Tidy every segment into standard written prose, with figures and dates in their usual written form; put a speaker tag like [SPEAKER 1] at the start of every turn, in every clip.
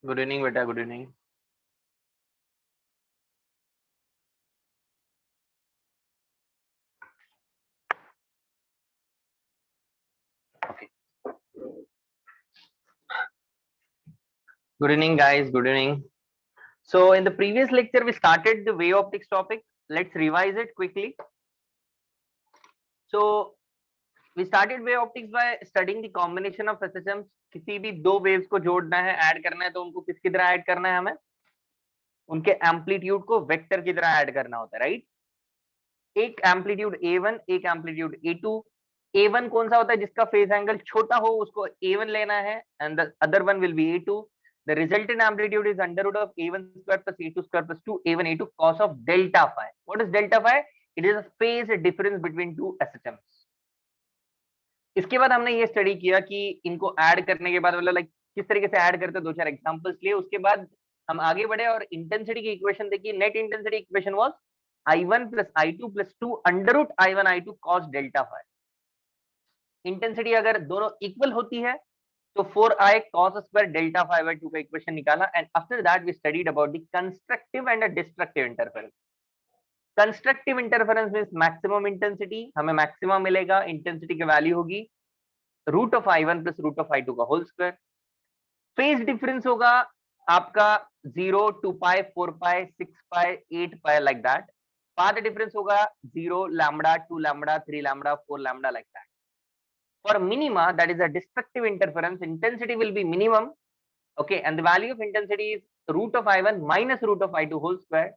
[SPEAKER 1] Good evening बेटा, good evening. Okay. Good evening, guys. Good evening. So, in the previous lecture, we started the wave optics topic. Let's revise it quickly. So, we started wave optics by studying the combination of SHMs. किसी भी दो waves को जोड़ना है, add करना है, तो उनको किसकी तरह ऐड करना है हमें? उनके एम्पलीट्यूड को वेक्टर की तरह ऐड करना होता है, राइट? एक एम्पलीट्यूड A1, एक एम्पलीट्यूड A2। A1 कौन सा होता है? जिसका फेज एंगल छोटा हो उसको A1 लेना है, and the other one will be A2। The resultant amplitude is under root of A1 square plus A2 square plus 2 A1 A2 cos of delta phi. What is delta phi? It is a phase difference between two SHMs. इसके बाद हमने ये study किया कि इनको add करने के बाद मतलब लाइक किस तरीके से ऐड करते हैं, दो चार एग्जांपल्स लिए। उसके बाद हम आगे बढ़े और इंटेंसिटी की इक्वेशन देखी। Net intensity equation was I1 plus I2 plus 2 under root I1 I2 cos delta phi. Intensity अगर दोनों इक्वल होती है तो 4i cos square delta phi by 2 का इक्वेशन निकाला। And after that we studied about the constructive and destructive interference. Constructive interference means maximum intensity, हमें maximum मिलेगा, intensity की वैल्यू होगी root of I1 plus root of I2 का whole square. Phase difference होगा आपका 0, 2 पाई, 4 पाई, 6 पाई, 8 पाई, like that. Path difference होगा 0, lambda, 2 lambda, 3 lambda, 4 lambda, like that. For minima, that is a destructive interference, intensity will be minimum. Okay, and the value of intensity is root of I1 minus root of I2 whole square.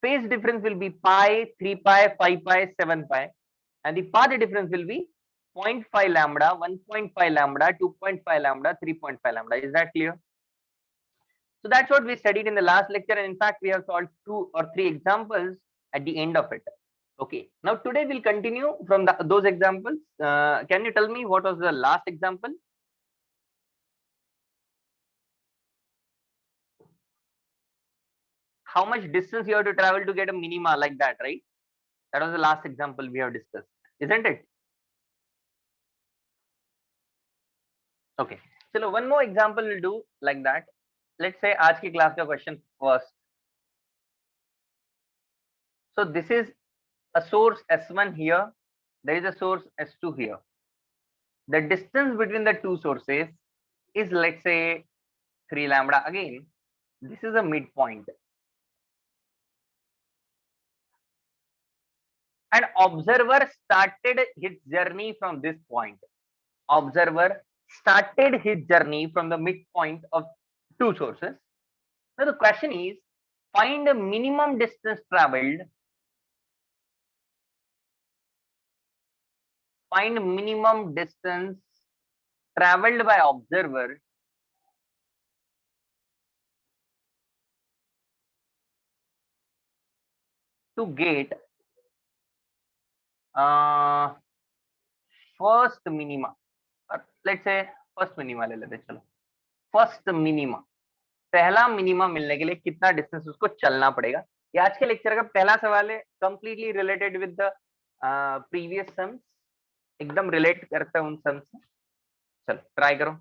[SPEAKER 1] Phase difference will be pi, 3 pi, 5 pi, 7 pi, and the path difference will be 0.5 lambda, 1.5 lambda, 2.5 lambda, 3.5 lambda. Is that clear? So that's what we studied in the last lecture, and in fact we have solved 2 or 3 examples at the end of it. Okay, now today we'll continue from those examples. Can you tell me what was the last example? How much distance you have to travel to get a minima, like that, right? That was the last example we have discussed, isn't it? Okay, so one more example we'll do like that. Let's say आज की class का question first. So this is a source S1 here. There is a source S2 here. The distance between the two sources is, let's say, 3 lambda. Again, this is a midpoint. An observer started his journey from this point. Observer started his journey from the midpoint of two sources. Now the question is, find the minimum distance traveled. Find minimum distance traveled by observer to get first minima. Or let's say first minima ले लेते, चलो first minima. पहला minima मिलने के लिए कितना distance उसको चलना पड़ेगा। ये आज के लेक्चर का पहला सवाल है, completely related with the previous sums, एकदम रिलेट करता है उन सम्स से। चलो ट्राई करो।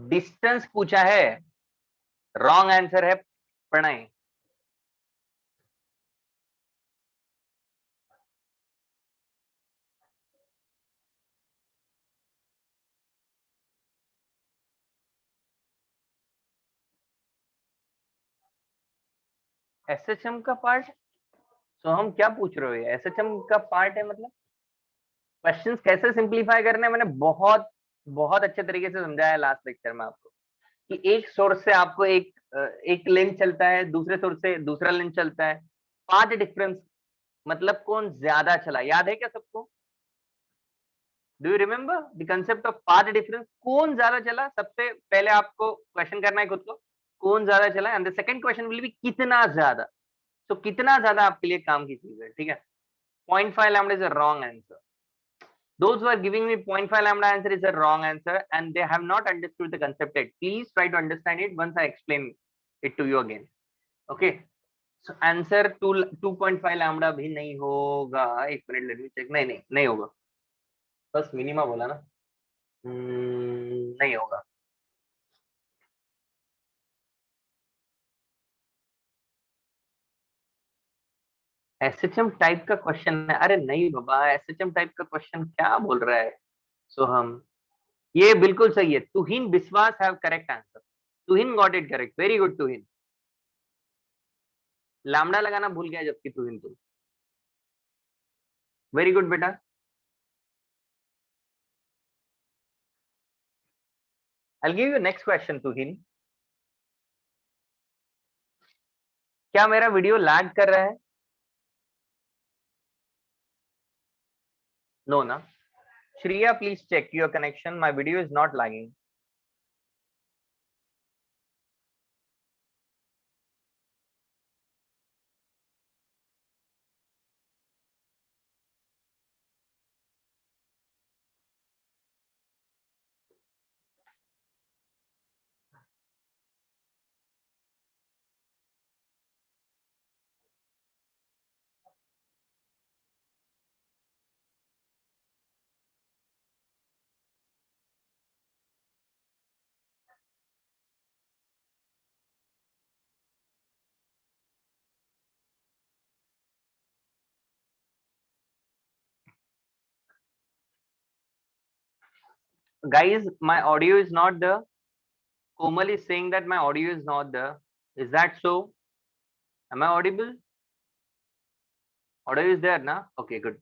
[SPEAKER 1] डिस्टेंस पूछा है, रॉन्ग आंसर है प्रणय। एसएचएम का पार्ट, तो हम क्या पूछ रहे हो? एसएचएम का पार्ट है मतलब क्वेश्चंस कैसे सिंपलीफाई करने, मैंने बहुत बहुत अच्छे तरीके से समझाया लास्ट लेक्चर में आपको कि एक सोर्स से आपको एक लेंथ चलता है, दूसरे सोर्स से दूसरा लेंथ चलता है। पाथ डिफरेंस मतलब कौन ज्यादा चला, याद है क्या सबको? Do you remember the concept of path difference? कौन ज्यादा चला, सबसे पहले आपको क्वेश्चन करना है खुद को, कौन ज्यादा चला, and the second question will be कितना ज्यादा। तो कितना ज्यादा आपके लिए काम की चीज है, ठीक है। 0.5 lambda is a wrong answer. Those who are giving me 0.5 lambda answer is a wrong answer and they have not understood the concept yet. Please try to understand it once I explain it to you again. Okay. So answer 2.5 lambda भी नहीं होगा। एक minute, let मी check. नहीं नहीं नहीं होगा, बस minima बोला ना। नहीं होगा। एसएचएम टाइप का क्वेश्चन है? अरे नहीं बाबा, एसएचएम टाइप का क्वेश्चन क्या बोल रहा है सोहम? ये बिल्कुल सही है। तुहिन विश्वास have correct answer. Tuhin got it correct, very good Tuhin. Lambda लगाना भूल गया जबकि तुहिन, तुम वेरी गुड बेटा। I'll give you next question तुहिन। क्या मेरा वीडियो लैग कर रहा है? नो ना? Shriya please check your connection, my video is not lagging. Guys, my audio is not there. Komal is saying that my audio is not there. Is that so? Am I audible? Audio is there ना? Okay, good.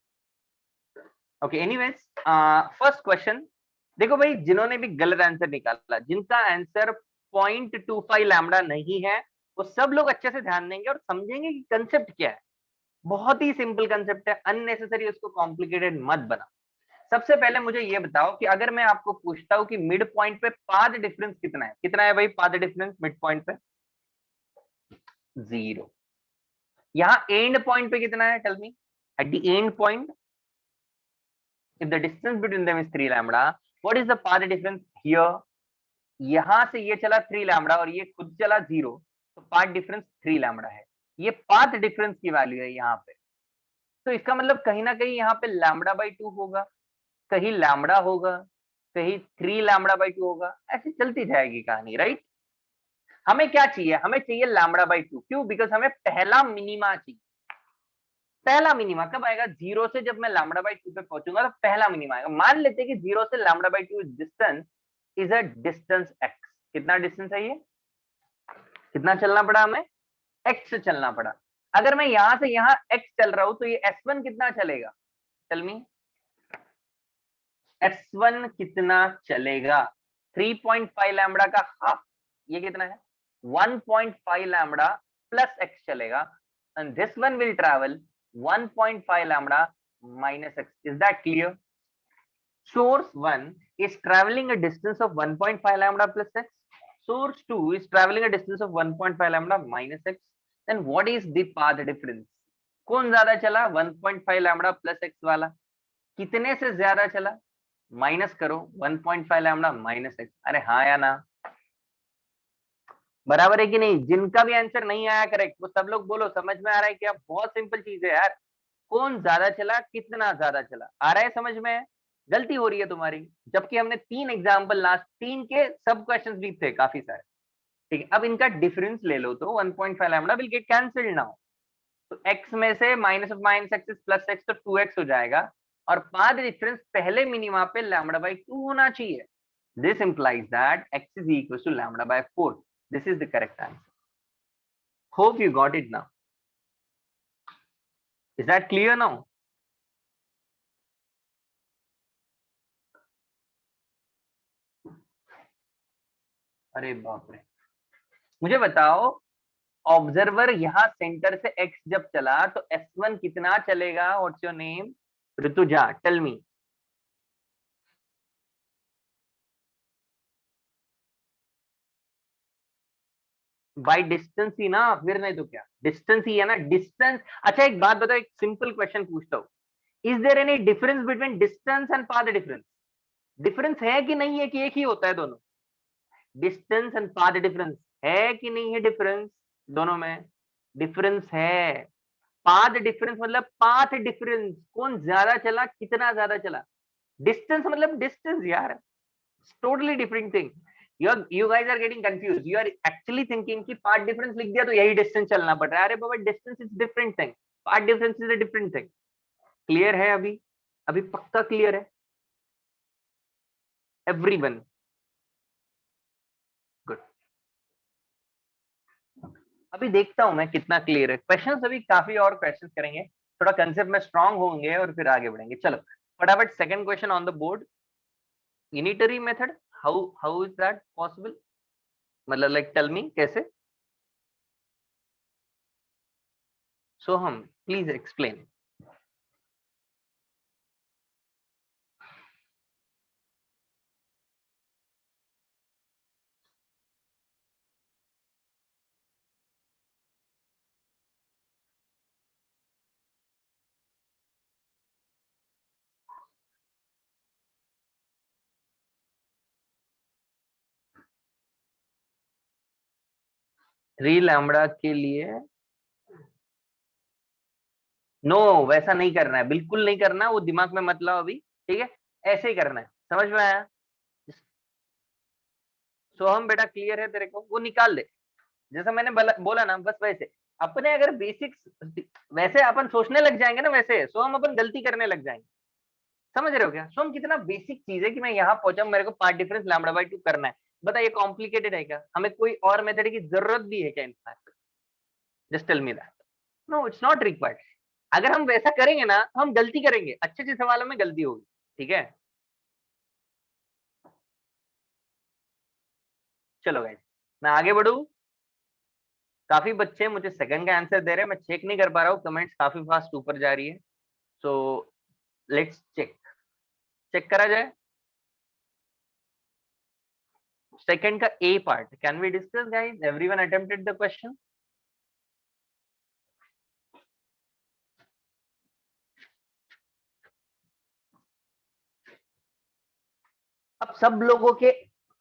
[SPEAKER 1] Okay, anyways, first question। देखो भाई, जिन्होंने भी गलत answer निकाला, जिनका answer 0.25 lambda नहीं है, वो सब लोग अच्छे से ध्यान देंगे और समझेंगे कि कंसेप्ट क्या है। बहुत ही सिंपल कंसेप्ट है, अननेसेसरी उसको कॉम्प्लिकेटेड मत बना। सबसे पहले मुझे ये बताओ कि अगर मैं आपको पूछता हूं कि मिड पॉइंट पे पाथ डिफरेंस कितना है? कितना है भाई पाथ डिफरेंस मिड पॉइंट पे? 0। यहाँ एंड पॉइंट पे कितना है? Tell me. At the end point, if the distance between them is 3 lambda, what is the path difference here? यहां से ये चला 3 लैम्बडा और ये खुद चला 0, तो पाथ डिफरेंस 3 लैम्बडा है। ये पाथ डिफरेंस की वैल्यू है यहाँ पे। तो इसका मतलब कहीं ना कहीं यहाँ पे लैम्बडा बाई 2 होगा, कहीं लैम्बडा होगा, कहीं 3 लैम्बडा बाई 2 होगा, ऐसे चलती जाएगी कहानी, राइट। हमें क्या चाहिए? हमें चाहिए लैम्बडा बाई 2। क्यों? बिकॉज हमें पहला मिनिमा चाहिए। पहला मिनिमा कब आएगा? 0 से जब मैं लैम्बडा बाई 2 पे पहुंचूंगा तो पहला मिनिमा आएगा। मान लेते हैं कि 0 से lambda by 2 distance is a distance x. कितना डिस्टेंस है ये? कितना चलना पड़ा हमें? एक्स से चलना पड़ा। अगर मैं यहां से यहां एक्स चल रहा हूं तो ये S1 कितना चलेगा? Tell me. S1 कितना चलेगा? 3.5 लैम्बडा का हाफ, ये कितना है? 1.5 लैम्बडा प्लस एक्स चलेगा, and this one will travel 1.5 lambda minus x. Is that clear? Source 1 is traveling a distance of 1.5 lambda plus x. Source 2 is traveling a distance of 1.5 lambda minus x. Then what is the path difference? कौन ज्यादा चला? 1.5 lambda plus x वाला। कितने से ज्यादा चला? Minus करो 1.5 lambda minus x। अरे हाँ या ना? बराबर है कि नहीं? जिनका भी आंसर नहीं आया करेक्ट, वो सब लोग बोलो समझ में आ रहा है क्या? बहुत सिंपल चीज है यार। कौन ज्यादा चला, कितना ज्यादा चला, आ रहा है समझ में? गलती हो रही है तुम्हारी, जबकि हमने 3 एग्जाम्पल लास्ट 3 के सब क्वेश्चंस भी थे काफी सारे। ठीक है, अब इनका डिफरेंस ले लो तो 1.5 lambda will get cancelled now. तो x में से minus of minus x plus x, तो 2x हो जाएगा। और पाथ डिफरेंस पहले मिनिमा पे लैम्बडा बाई 2 होना चाहिए। This implies that x is equal to lambda by 4। This is the correct answer. Hope you got it now. Is that clear now? अरे बाप रे, मुझे बताओ, ऑब्जर्वर यहाँ सेंटर से x जब चला तो S1 कितना चलेगा? What's your name? Rutuja, tell me. By distance ही ना, फिर नहीं तो क्या, डिस्टेंस ही है ना, डिस्टेंस। अच्छा एक बात बताओ, एक सिंपल क्वेश्चन पूछता हूँ, is there any difference between distance and path difference? Difference है कि नहीं है, कि एक ही होता है दोनों? डिस्टेंस एंड पाथ डिफरेंस है कि नहीं है? डिफरेंस दोनों में डिफरेंस है। पाथ डिफरेंस मतलब पाथ डिफरेंस, कौन ज्यादा चला, कितना ज्यादा चला। डिस्टेंस मतलब डिस्टेंस यार, totally different thing. You guys are getting confused. You are actually thinking कि पाथ डिफरेंस लिख दिया तो यही डिस्टेंस चलना पड़ रहा है। अरे बाबा, distance is different thing, path difference is a different thing. Clear है अभी? अभी पक्का क्लियर है एवरीवन? गुड। अभी देखता हूं मैं कितना क्लियर है। क्वेश्चंस अभी काफी और क्वेश्चंस करेंगे, थोड़ा कंसेप्ट में स्ट्रांग होंगे और फिर आगे बढ़ेंगे। चलो फटाफट second question on the board. Unitary method, how is that possible? मतलब लाइक टेल मी कैसे? सोहम प्लीज एक्सप्लेन। थ्री लैम्बडा के लिए नो, वैसा नहीं करना है, बिल्कुल नहीं करना, वो दिमाग में मत लाओ अभी। ठीक है, ऐसे ही करना है, समझ में आया? सोहम बेटा क्लियर है तेरे को? वो निकाल दे, जैसा मैंने बोला ना, बस वैसे। अपने अगर बेसिक्स वैसे अपन सोचने लग जाएंगे ना, वैसे सो हम अपन गलती करने लग जाएंगे। समझ रहे हो क्या? सो हम कितना बेसिक चीज है कि मैं यहाँ पहुंचा, मेरे को पार्ट डिफरेंस लैम्बडा बाय 2 करना है। बताइए कॉम्प्लिकेटेड है क्या? हमें कोई और मेथड की जरूरत भी है क्या in fact? Just tell me that. No, it's not required. अगर हम वैसा करेंगे ना तो हम गलती करेंगे, अच्छे अच्छे सवालों में गलती होगी। ठीक है, चलो गाइस मैं आगे बढ़ू। काफी बच्चे मुझे सेकंड का आंसर दे रहे हैं, मैं चेक नहीं कर पा रहा हूँ, कमेंट्स काफी फास्ट ऊपर जा रही है। सो लेट्स चेक, चेक करा जाए। सेकंड का A part, can we discuss guys? Everyone attempted the question? अब सब लोगों के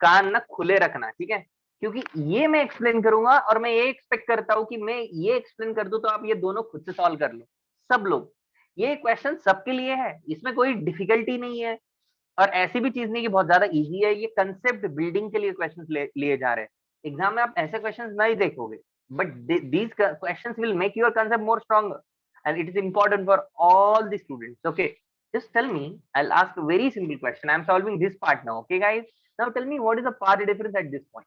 [SPEAKER 1] कान ना खुले रखना, ठीक है, क्योंकि ये मैं एक्सप्लेन करूंगा और मैं ये एक्सपेक्ट करता हूं कि मैं ये एक्सप्लेन कर दूं तो आप ये दोनों खुद से सॉल्व कर लो, सब लोग। ये क्वेश्चन सबके लिए है, इसमें कोई डिफिकल्टी नहीं है। और ऐसी भी चीज नहीं कि बहुत ज्यादा इजी है, ये कंसेप्ट बिल्डिंग के लिए क्वेश्चंस लिए जा रहे हैं। एग्जाम में आप ऐसे क्वेश्चंस नहीं देखोगे, but these questions will make your concept more stronger, and it is important for all the students. Okay, just tell me, I'll ask a very simple question. I'm solving this part now, okay guys? Now tell me what is the path difference at this point?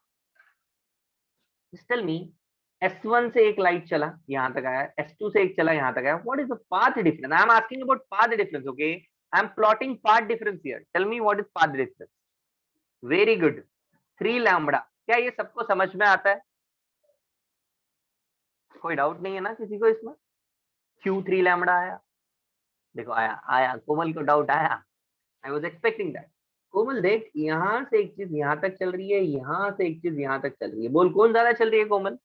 [SPEAKER 1] Just tell me, S1 से एक light चला यहां तक आया, S2 से एक चला यहां तक आया, what is the path difference? I'm asking about path difference, okay? I'm plotting path difference here. Tell me what is path difference? Very good. 3 lambda, क्या ये सबको समझ में आता है? कोई डाउट नहीं है ना किसी को इसमें? क्यों 3 लैम्बडा आया? देखो आया, आया, कोमल को डाउट आया। I was expecting that. Komal देख, यहाँ से एक चीज यहाँ तक चल रही है, यहाँ से एक चीज यहाँ तक चल रही है, बोल कौन ज्यादा चल रही है Komal?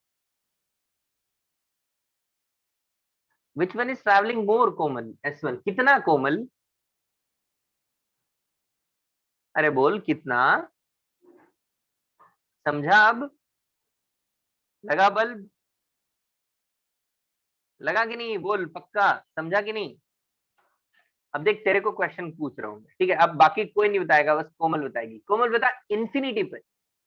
[SPEAKER 1] Which one is travelling more Komal? S1 कितना कोमल? अरे बोल कितना? समझा अब? लगा बल्ब? लगा कि नहीं? बोल पक्का समझा कि नहीं? अब देख तेरे को क्वेश्चन पूछ रहा हूँ, ठीक है, अब बाकी कोई नहीं बताएगा, बस कोमल बताएगी। कोमल बता, इंफिनिटी पे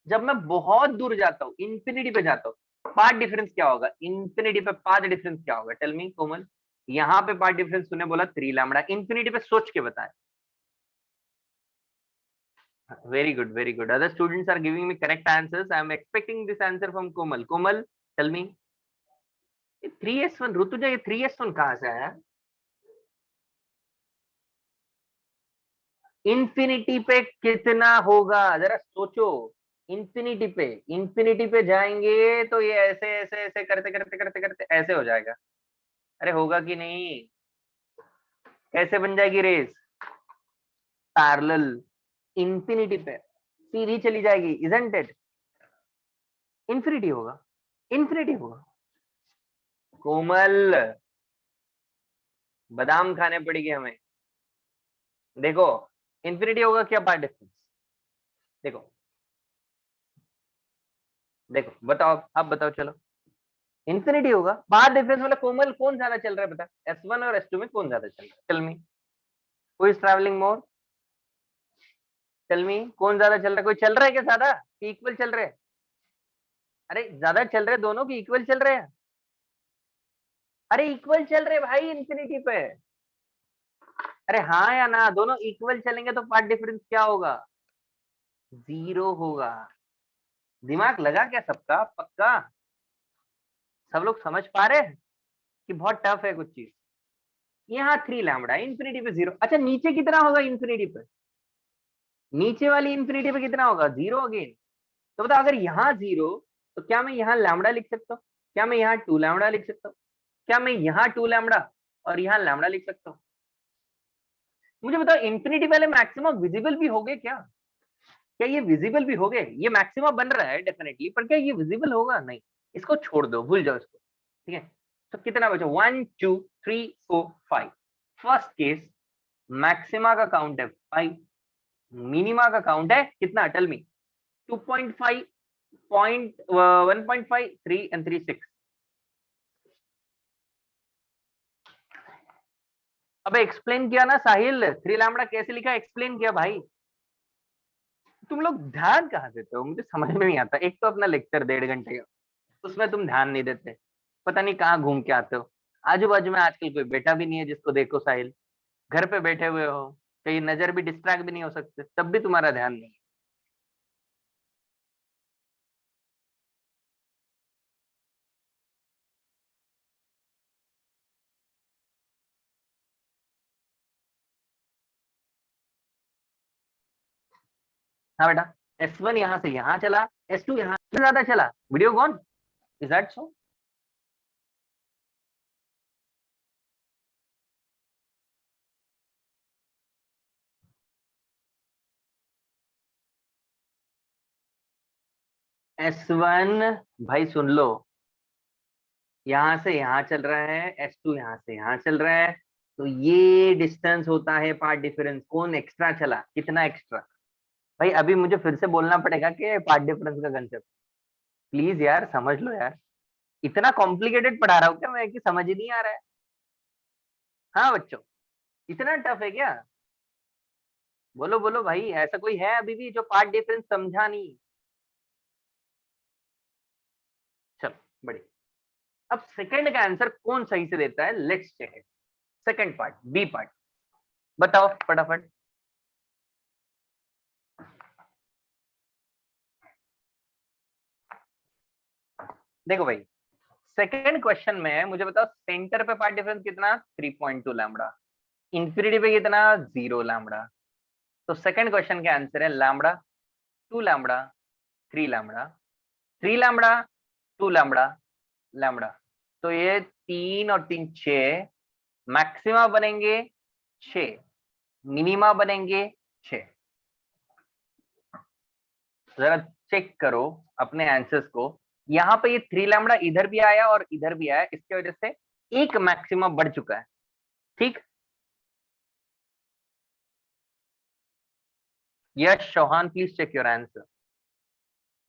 [SPEAKER 1] जब मैं बहुत दूर जाता हूँ, इंफिनिटी पे जाता हूँ, पाथ डिफरेंस क्या होगा? इंफिनिटी पे पाथ डिफरेंस क्या होगा? टेल मी कोमल। यहाँ पे पाथ डिफरेंस तूने बोला 3 लैम्बडा, इंफिनिटी पे सोच के बताए। Very good, very good, other students are giving me correct answers. I am expecting this answer from Komal. Komal tell me, 3s1 Rutuja, ये 3s1 कहाँ से आया? इंफिनिटी पे कितना होगा जरा सोचो। इंफिनिटी पे जाएंगे तो ये ऐसे ऐसे ऐसे करते करते करते करते ऐसे हो जाएगा। अरे होगा कि नहीं? कैसे बन जाएगी रेस? पैरेलल, इंफिनिटी पे सीधी चली जाएगी, इजंट इट? इंफिनिटी होगा, इन्फिनिटी होगा। कोमल, बादाम खाने पड़ेंगे हमें। देखो इन्फिनिटी होगा क्या पार्ट डिफरेंस? देखो देखो बताओ, अब बताओ चलो। इन्फिनिटी होगा पार्ट डिफरेंस मतलब कोमल कौन ज्यादा चल रहा है बता, S1 और S2 में कौन ज्यादा चल रहा है? Tell me, who is travelling more? Tell me, कौन ज्यादा चल रहा है? कोई चल रहा है क्या ज्यादा कि इक्वल चल रहे हैं? अरे ज्यादा चल रहे हैं दोनों की इक्वल चल रहे हैं? अरे इक्वल चल रहे भाई इन्फिनिटी पे। अरे हाँ या ना, दोनों इक्वल चलेंगे तो पार्ट डिफरेंस क्या होगा? जीरो होगा। दिमाग लगा क्या सबका पक्का? सब लोग समझ पा रहे हैं कि बहुत टफ है कुछ चीज? यहाँ 3 लैम्बडा इन्फिनिटी पे जीरो। अच्छा नीचे कितना होगा इन्फिनिटी पे? नीचे वाली इन्फिनिटी पे कितना होगा? Zero again. तो बता, अगर यहाँ जीरो तो क्या मैं यहाँ लैम्बडा लिख सकता हूँ? क्या मैं यहाँ 2 लैम्बडा लिख सकता हूँ? क्या मैं यहाँ 2 लैम्बडा और यहाँ लैम्बडा लिख सकता हूँ? मुझे बताओ इन्फिनिटी वाले मैक्सिमम विजिबल भी हो गए क्या? क्या ये विजिबल भी हो गए? ये मैक्सिमम बन रहा है डेफिनेटली, पर क्या ये विजिबल होगा? नहीं। इसको छोड़ दो, भूल जाओ इसको। ठीक है, तो कितना बचा? 1 2 3 4 5। फर्स्ट केस मैक्सिमा का काउंट है 5, मिनिमा का काउंट है कितना? Tell me. 2.5, 1.5, 3 and 3 6। अबे एक्सप्लेन किया ना साहिल, 3 लैम्बडा कैसे लिखा? एक्सप्लेन किया भाई। तुम लोग ध्यान कहाँ देते हो? मुझे समझ में नहीं आता। एक तो अपना लेक्चर 1.5 घंटे का, उसमें तुम ध्यान नहीं देते, पता नहीं कहाँ घूम के आते हो। आजू बाजू में आजकल कोई बेटा भी नहीं है जिसको देखो साहिल, घर पे बैठे हुए हो, कहीं नजर भी डिस्ट्रैक्ट भी नहीं हो सकते, तब भी तुम्हारा ध्यान नहीं है। हाँ बेटा, S1 यहाँ से यहाँ चला, S2 यहाँ से ज्यादा चला। वीडियो कौन? Is that so? S1 भाई सुन लो, यहाँ से यहाँ चल रहा है, S2 यहाँ से यहाँ चल रहा है, तो ये डिस्टेंस होता है पार्ट डिफरेंस। कौन एक्स्ट्रा चला? कितना एक्स्ट्रा? भाई अभी मुझे फिर से बोलना पड़ेगा कि पार्ट डिफरेंस का कंसेप्ट। प्लीज यार समझ लो यार, इतना कॉम्प्लिकेटेड पढ़ा रहा हूँ क्या मैं कि समझ ही नहीं आ रहा है? हाँ बच्चों, इतना टफ है क्या? बोलो बोलो भाई, ऐसा कोई है अभी भी जो पार्ट डिफरेंस समझा नहीं? चलो बढ़िया। अब सेकंड का आंसर कौन सही से देता है? Let's check it. Second part, B part, बताओ फटाफट। देखो भाई, सेकंड क्वेश्चन में मुझे बताओ सेंटर पे पार्ट डिफरेंस कितना? 3.2 लैम्बडा। इंफिनिटी पे कितना? 0 लैम्बडा। तो सेकंड क्वेश्चन का आंसर है lambda, 2 lambda, 3 lambda, 3 lambda, 2 lambda, lambda. तो ये 3 और 3 6, मैक्सिमा बनेंगे 6, मिनिमा बनेंगे 6। जरा चेक करो अपने आंसर्स को। यहाँ पे ये 3 लैम्बडा इधर भी आया और इधर भी आया, इसकी वजह से एक मैक्सिमा बढ़ चुका है। ठीक। Yes Chauhan, please check your answer.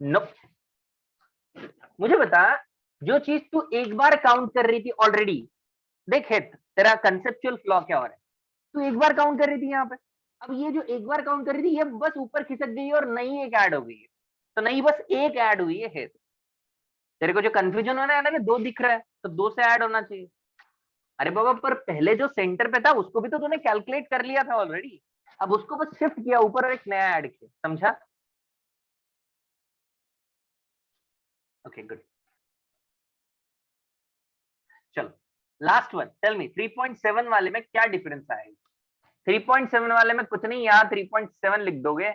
[SPEAKER 1] No, मुझे बता, जो चीज तू एक बार काउंट कर रही थी ऑलरेडी, देख हित, तेरा कंसेप्चुअल फ्लॉ क्या हो रहा है? तू एक बार काउंट कर रही थी यहाँ पे, अब ये जो एक बार काउंट कर रही थी ये बस ऊपर खिसक गई है और नई एक ऐड हो गई है। तो नई बस एक ऐड हुई है हित। तेरे को जो कंफ्यूजन हो रहा है ना कि दो दिख रहा है, तो दो से ऐड होना चाहिए। अरे बाबा, पर पहले जो सेंटर पे था उसको भी तो तूने कैलकुलेट कर लिया था ऑलरेडी, अब उसको बस शिफ्ट किया ऊपर और एक नया ऐड किया, समझा? Okay good. चलो लास्ट वन, टेल मी 3.7 वाले में क्या डिफरेंस आएगा? 3.7 वाले में कुछ नहीं, यहाँ 3.7 लिख दोगे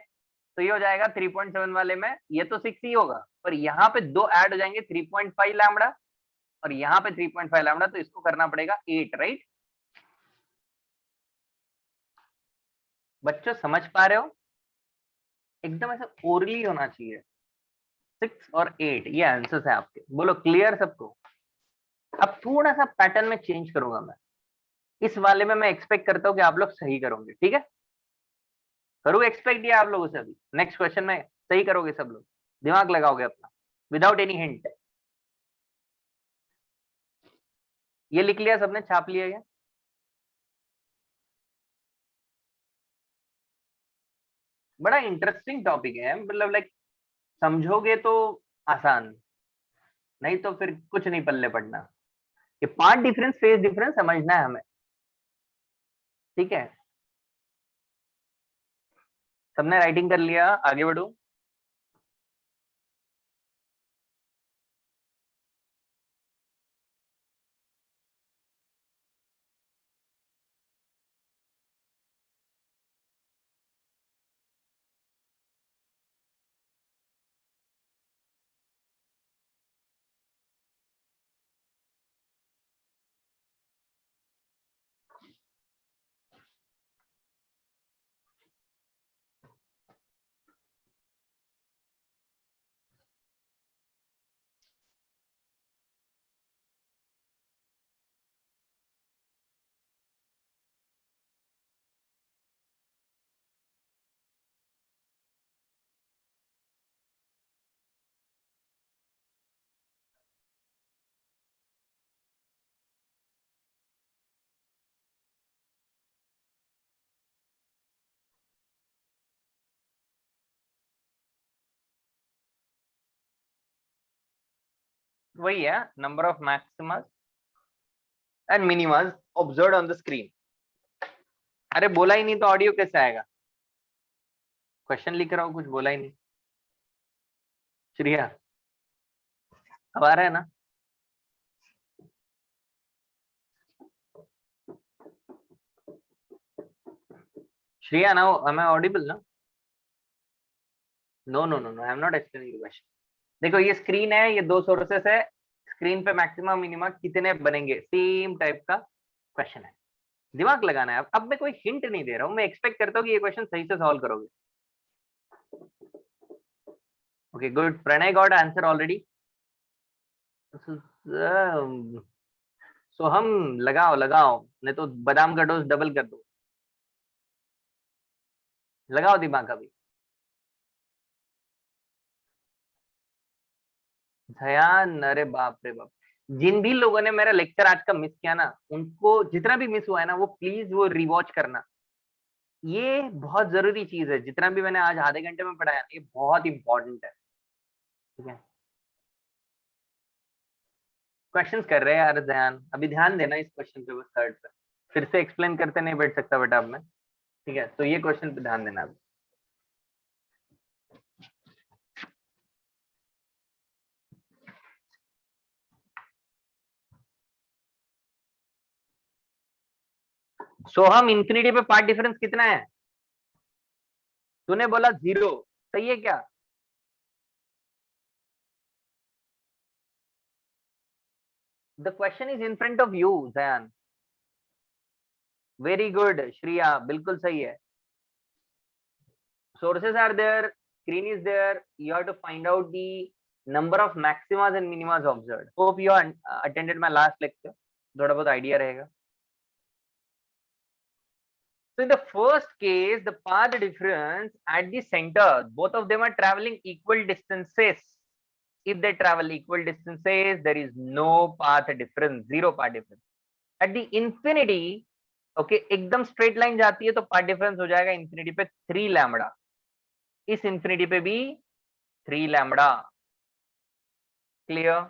[SPEAKER 1] तो ये हो जाएगा 3.7 वाले में, ये तो 6 ही होगा, पर यहाँ पे दो ऐड हो जाएंगे 3.5 लैम्बडा और यहाँ पे 3.5 लैम्बडा, तो इसको करना पड़ेगा 8, राइट? बच्चों समझ पा रहे हो? एकदम ऐसा ओरली होना चाहिए। 6 और 8 ये आंसर्स है आपके। बोलो क्लियर सबको। अब थोड़ा सा पैटर्न में चेंज करूंगा मैं, इस वाले में मैं एक्सपेक्ट करता हूँ कि आप लोग सही करोगे, ठीक है। करूँ एक्सपेक्ट ये आप लोगों से अभी नेक्स्ट क्वेश्चन में सही करोगे सब लोग, दिमाग लगाओगे अपना विदाउट एनी हिंट। ये लिख लिया सबने, छाप लिया क्या? बड़ा इंटरेस्टिंग टॉपिक है, मतलब लाइक समझोगे तो आसान, नहीं तो फिर कुछ नहीं पल्ले पड़ना। ये पार्ट डिफरेंस फेज डिफरेंस समझना है हमें, ठीक है। सबने राइटिंग कर लिया, आगे बढ़ू। वही है, number of Maximus and minimus observed on the screen. अरे बोला ही नहीं तो ऑडियो कैसे आएगा? क्वेश्चन लिख रहा हूँ, कुछ बोला ही नहीं। श्रिया अब आ रहा है ना? Shriya now am I audible ना? No no no no, I am not explaining the question. देखो ये स्क्रीन है, ये दो सोर्सेस है, स्क्रीन पे मैक्सिमम मिनिमम कितने बनेंगे, सेम टाइप का क्वेश्चन है, दिमाग लगाना है। अब मैं कोई हिंट नहीं दे रहा हूँ, मैं एक्सपेक्ट करता हूँ कि ये क्वेश्चन सही से सॉल्व करोगे। Okay good, Pranay got answer already. So हम लगाओ लगाओ, नहीं तो बादाम का डोज डबल कर दो, लगाओ दिमाग अभी। ध्यान, अरे बाप रे बाप, जिन भी लोगों ने मेरा लेक्चर आज का मिस किया ना, उनको जितना भी मिस हुआ है ना, वो प्लीज वो रिवॉच करना। ये बहुत जरूरी चीज है, जितना भी मैंने आज आधे घंटे में पढ़ाया ये बहुत इंपॉर्टेंट है, ठीक है। क्वेश्चंस कर रहे हैं यार, ध्यान अभी ध्यान देना इस क्वेश्चन पे, बस थर्ड पे फिर से एक्सप्लेन करते नहीं बैठ सकता बेटा अब मैं, ठीक है। तो ये क्वेश्चन पे ध्यान देना अभी। सो हम इंफिनिटी पे पार्ट डिफरेंस कितना है? तूने बोला 0, सही है क्या? The question is in front of you Jayan. Very good Shriya, बिल्कुल सही है। Sources are there, screen is there, you have to find out the number of maximas and minimas observed. Hope you attended my last lecture, थोड़ा बहुत idea रहेगा। So in the first case, the path difference at the center, both of them are traveling equal distances. If they travel equal distances, there is no path difference, zero path difference. At the infinity, okay, एकदम straight line जाती है तो path difference हो जाएगा infinity पे 3 lambda, इस infinity पे भी 3 lambda। क्लियर?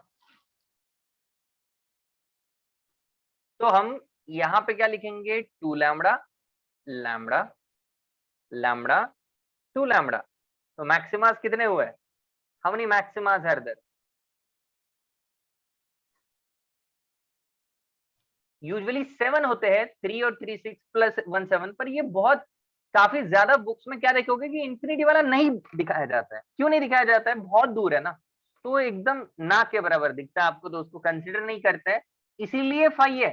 [SPEAKER 1] तो हम यहाँ पे क्या लिखेंगे, 2 लैम्बडा लैम्बडा लैम्बडा 2 लैम्बडा। तो मैक्सिमास कितने हुए? How many maximas are there? Usually 7 होते हैं, 3 और 3 6 प्लस 1 7, पर ये बहुत काफी ज्यादा बुक्स में क्या देखोगे कि इंफिनिटी वाला नहीं दिखाया जाता है। क्यों नहीं दिखाया जाता है? बहुत दूर है ना, तो एकदम ना के बराबर दिखता है आपको, तो उसको कंसिडर नहीं करते हैं, इसीलिए 5 है।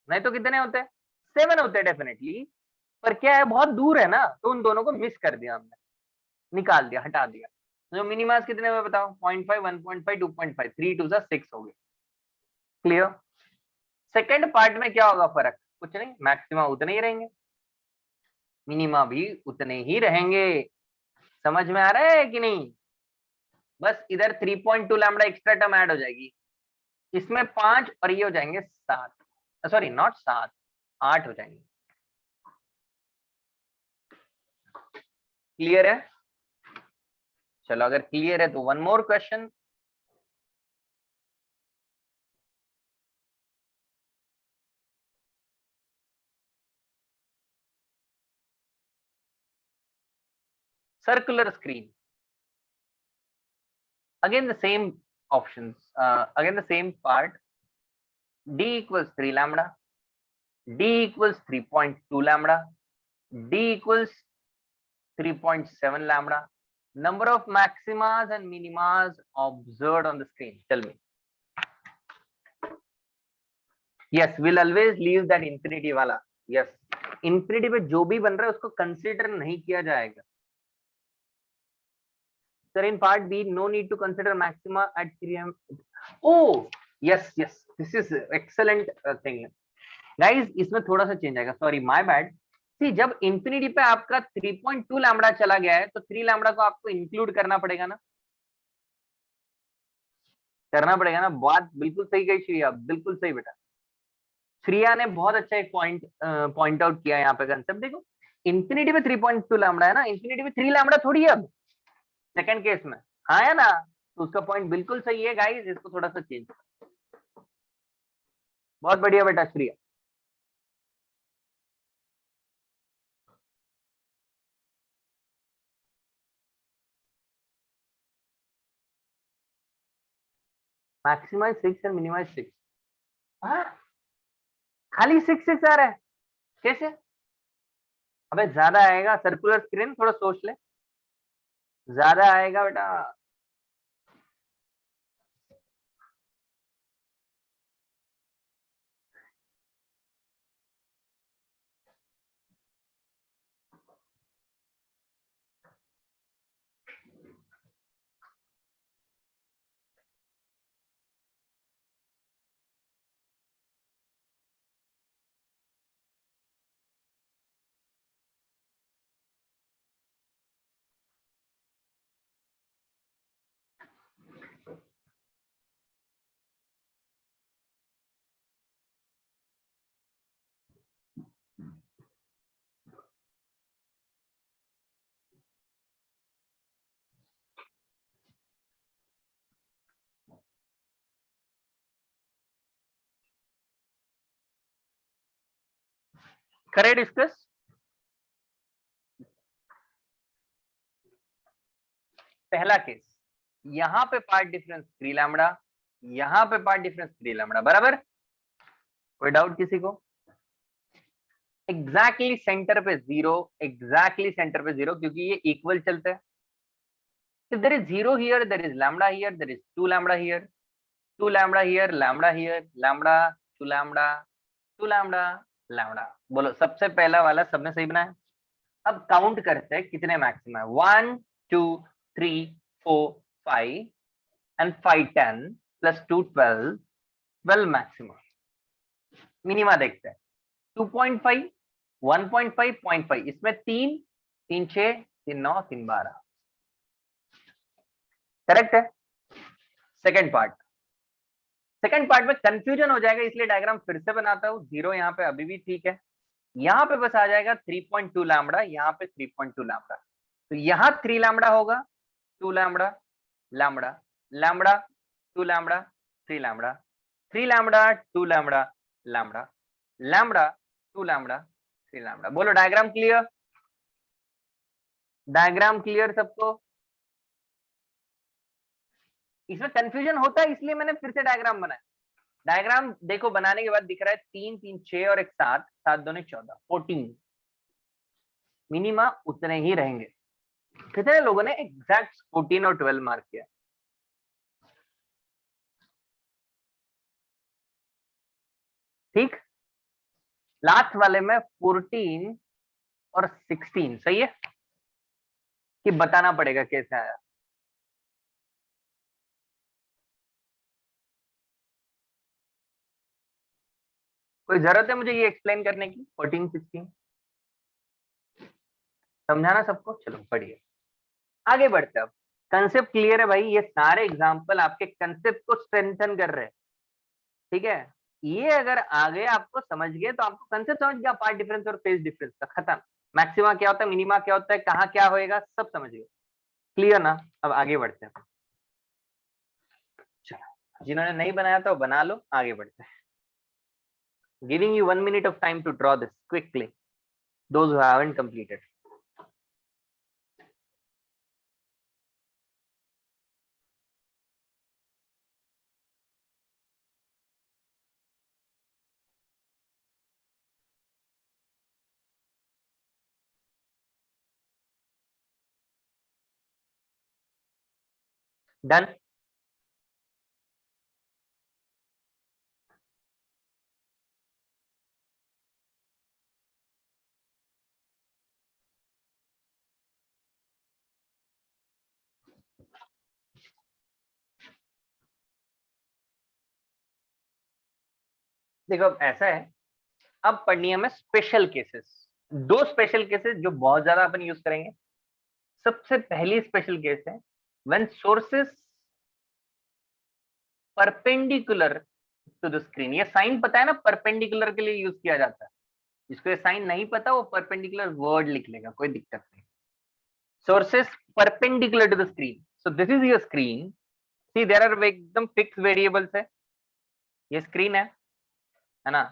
[SPEAKER 1] नहीं तो कितने होते हैं? 7 होते हैं डेफिनेटली, पर क्या है बहुत दूर है ना, तो उन दोनों को मिस कर दिया हमने, निकाल दिया, हटा दिया। जो मिनिमास कितने हुए बताओ? 0.5, 1.5, 2.5, 3 2 6 हो गए। क्लियर? सेकंड पार्ट में क्या होगा फर्क? कुछ नहीं, मैक्सिमा उतने ही रहेंगे, मिनिमा भी उतने ही रहेंगे। समझ में आ रहा है कि नहीं? बस इधर 3.2 लैम्बडा एक्स्ट्रा टर्म ऐड हो जाएगी, इसमें 5 और ये हो जाएंगे 7, सॉरी नॉट 7, 8 हो जाएंगे। क्लियर है? चलो अगर क्लियर है तो one more question. circular screen, again the same options, again the same part. D equals 3 lambda, D equals 3.2 lambda, D equals 3.7 lambda. Number of maximas and minimas observed on the screen, tell me. Yes, we'll always leave that infinity वाला. Yes, infinity पे जो भी बन रहा है उसको consider नहीं किया जाएगा. Sir, in part B, no need to consider maxima at 3m. Oh, yes, yes, this is excellent thing. Guys, इसमें थोड़ा सा चेंज आएगा. Sorry, my bad. See, जब इंफिनिटी पे आपका 3.2 लैम्बडा चला गया है तो 3 लैम्बडा को आपको इंक्लूड करना पड़ेगा ना, करना पड़ेगा ना. बात बिल्कुल सही कही श्रिया, बिल्कुल सही बेटा. श्रिया ने बहुत अच्छा एक पॉइंट आउट किया यहाँ पे कंसेप्ट. देखो इंफिनिटी पे 3.2 लैम्बडा है ना, इंफिनिटी पे 3 लैम्बडा थोड़ी है अब सेकंड केस में, हाँ है ना. तो उसका पॉइंट बिल्कुल सही है गाइस, इसको थोड़ा सा चेंज. बहुत बढ़िया बेटा श्रिया. मैक्सिमाइज 6 और मिनिमाइज 6, हाँ खाली 6 6 आ रहा है कैसे? अबे ज्यादा आएगा, सर्कुलर स्क्रीन थोड़ा सोच ले, ज्यादा आएगा बेटा. करे डिस्कस. पहला केस, यहाँ पे पार्ट डिफरेंस 3 लैम्बडा, यहाँ पे पार्ट डिफरेंस 3 लैम्बडा, बराबर. कोई डाउट किसी को? एग्जैक्टली सेंटर पे जीरो, एग्जैक्टली सेंटर पे जीरो, क्योंकि ये इक्वल चलते हैं. If there is 0 here, there is lambda here, there is 2 lambda here, 2 lambda here, lambda here, lambda, 2 lambda, 2 lambda, lambda. बोलो सबसे पहला वाला सबने सही बनाया. अब काउंट करते हैं कितने मैक्सिमा है. 1 2 3 4 5 एंड 5 10 प्लस 2 12, 12 मैक्सिमा. मिनिमा देखते हैं. 2.5, 1.5, 0.5, इसमें 3 3 6 3 9 3 12, करेक्ट है. सेकंड पार्ट में कंफ्यूजन हो जाएगा, इसलिए डायग्राम फिर से बनाता हूँ. 0 यहाँ पे अभी भी ठीक है, यहाँ पे बस आ जाएगा 3.2 लैम्बडा, यहाँ पे 3.2 लैम्बडा. तो यहाँ 3 लैम्बडा होगा, 2 lambda, lambda, lambda, 2 lambda, 3 lambda, 3 lambda, 2 lambda, lambda, lambda, 2 lambda, 3 lambda. बोलो डायग्राम क्लियर? डायग्राम क्लियर सबको? इसमें कंफ्यूजन होता है इसलिए मैंने फिर से डायग्राम बनाया. डायग्राम देखो बनाने के बाद दिख रहा है 3 3 6 और एक 7, 7 दूनी 14, 14. मिनिमा उतने ही रहेंगे. कितने लोगों ने एग्जैक्ट 14 और 12 मार्क किया? ठीक. लास्ट वाले में 14 और 16 सही है कि बताना पड़ेगा कैसे आया? कोई जरूरत है मुझे ये एक्सप्लेन करने की? 14 16 समझाना सबको? चलो बढ़िया, आगे बढ़ते हैं। अब कंसेप्ट क्लियर है भाई? ये सारे एग्जांपल आपके कंसेप्ट को स्ट्रेंथन कर रहे हैं, ठीक है? ये अगर आगे आपको समझ गए तो आपको कंसेप्ट समझ गया, पार्ट डिफरेंस और फेज डिफरेंस का, खत्म। मैक्सिमा क्या होता है, मिनिमा क्या होता है, कहाँ क्या होएगा, सब समझ गए। क्लियर ना? अब आगे बढ़ते हैं। चलो, जिन्होंने नहीं बनाया था वो बना लो, आगे बढ़ते हैं। Giving you 1 minute of time to draw this quickly, those who haven't completed. Done? देखो अब ऐसा है, अब पढ़नी है हमें स्पेशल केसेस। दो स्पेशल केसेस जो बहुत ज्यादा अपन यूज करेंगे। सबसे पहली स्पेशल केस है when sources perpendicular to the screen. ये साइन पता है ना, परपेंडिकुलर के लिए यूज किया जाता है। जिसको ये साइन नहीं पता वो परपेंडिकुलर वर्ड लिख लेगा, कोई दिक्कत नहीं। Sources perpendicular to the screen, so this is your screen. See there are एकदम फिक्स वेरिएबल्स है, ये स्क्रीन है ना?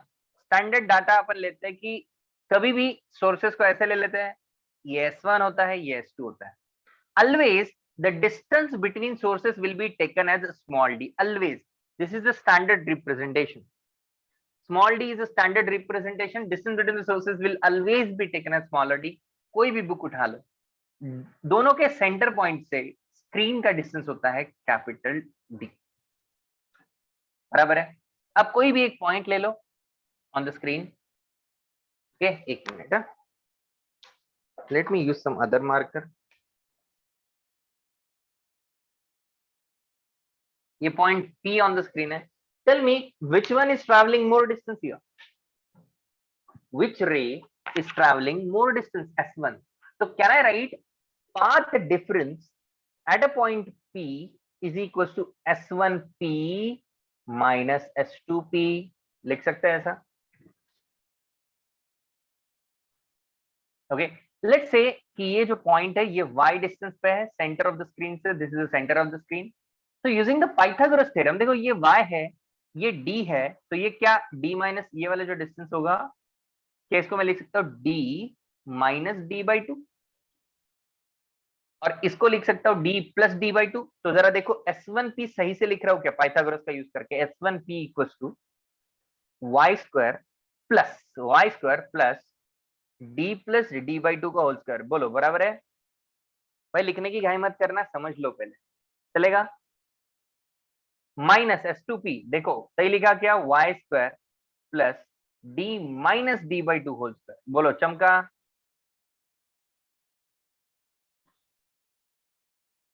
[SPEAKER 1] स्टैंडर्ड डाटा अपन लेते हैं कि कभी भी सोर्सेस को ऐसे ले लेते हैं, ये S1 होता है, ये S2 होता है। Always the distance between sources will be taken as small d. Always, this is the standard representation. Small d is a standard representation. Distance between the sources will always be taken as smaller d. कोई भी book उठा लो, दोनों के centre point से screen का distance होता है capital D, बराबर है? अब कोई भी एक पॉइंट ले लो ऑन द स्क्रीन, ओके? एक minute, let me use some other marker. ये point P on the screen है। Tell me which one is travelling more distance here? Which ray is traveling more distance, S1? So can I write path difference at a point P is equals to S1P minus S2P? लिख सकते हैं ऐसा? Okay, let's say कि ये जो point है ये y distance पे है सेंटर ऑफ द स्क्रीन से, this is the centre of the screen. तो यूजिंग द पाइथागोरस थ्योरम, देखो ये y है, ये d है, तो ये क्या d माइनस ये वाला जो डिस्टेंस होगा, क्या इसको मैं लिख सकता हूँ d माइनस d/2, और इसको लिख सकता हूँ d प्लस d/2। तो जरा देखो S1P सही से लिख रहा हूँ क्या पाइथागोरस का यूज करके? S1P equals to y square plus d plus d/2 का होल स्क्वायर। बोलो बराबर है? भाई लिखने की घाई मत करना, समझ लो पहले, चलेगा? माइनस S2P, देखो सही लिखा क्या, y square plus d minus d/2 whole square. बोलो चमका?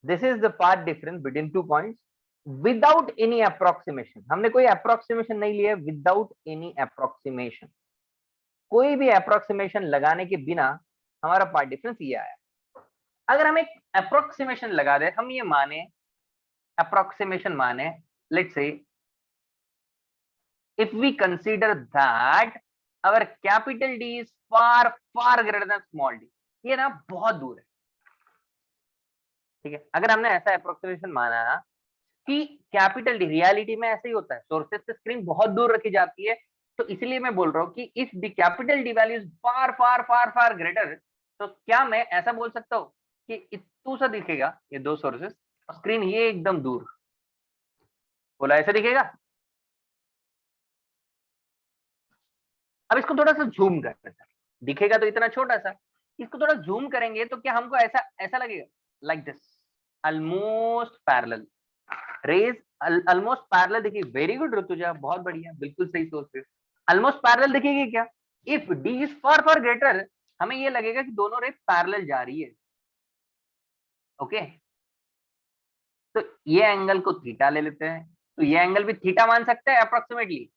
[SPEAKER 1] This is the path difference between 2 points without any approximation. हमने कोई अप्रोक्सीमेशन नहीं लिया, विदाउट एनी अप्रोक्सीमेशन, कोई भी अप्रोक्सीमेशन लगाने के बिना हमारा पार्ट डिफरेंस ये आया। अगर हम एक अप्रोक्सीमेशन लगा दे, हम ये माने, अप्रोक्सीमेशन माने, let's say if we consider that our capital D is far far greater than small D, ये ना बहुत दूर है, ठीक है? अगर हमने ऐसा अप्रोक्सीमेशन माना कि कैपिटल डी, रियलिटी में ऐसे ही होता है, सोर्सेस से स्क्रीन बहुत दूर रखी जाती है, तो इसलिए मैं बोल रहा हूँ कि if the capital D value is far far far far greater, तो क्या मैं ऐसा बोल सकता हूँ कि इतू सा दिखेगा ये दो सोर्सेस और स्क्रीन ये एकदम दूर? बोला ऐसे दिखेगा? अब इसको थोड़ा सा जूम करते हैं, दिखेगा तो इतना छोटा सा, इसको थोड़ा जूम करेंगे तो क्या हमको ऐसा ऐसा लगेगा, like this, almost parallel raise, almost parallel. देखिए, वेरी गुड ऋतुजा, बहुत बढ़िया, बिल्कुल सही सोच रहे हो। ऑलमोस्ट पैरेलल दिखेगी क्या? If D is far far greater, हमें ये लगेगा कि दोनों रेज पैरेलल जा रही है, ओके? तो ये एंगल को थीटा ले लेते हैं, तो ये एंगल भी थीटा मान सकते हैं अप्रोक्सीमेटली,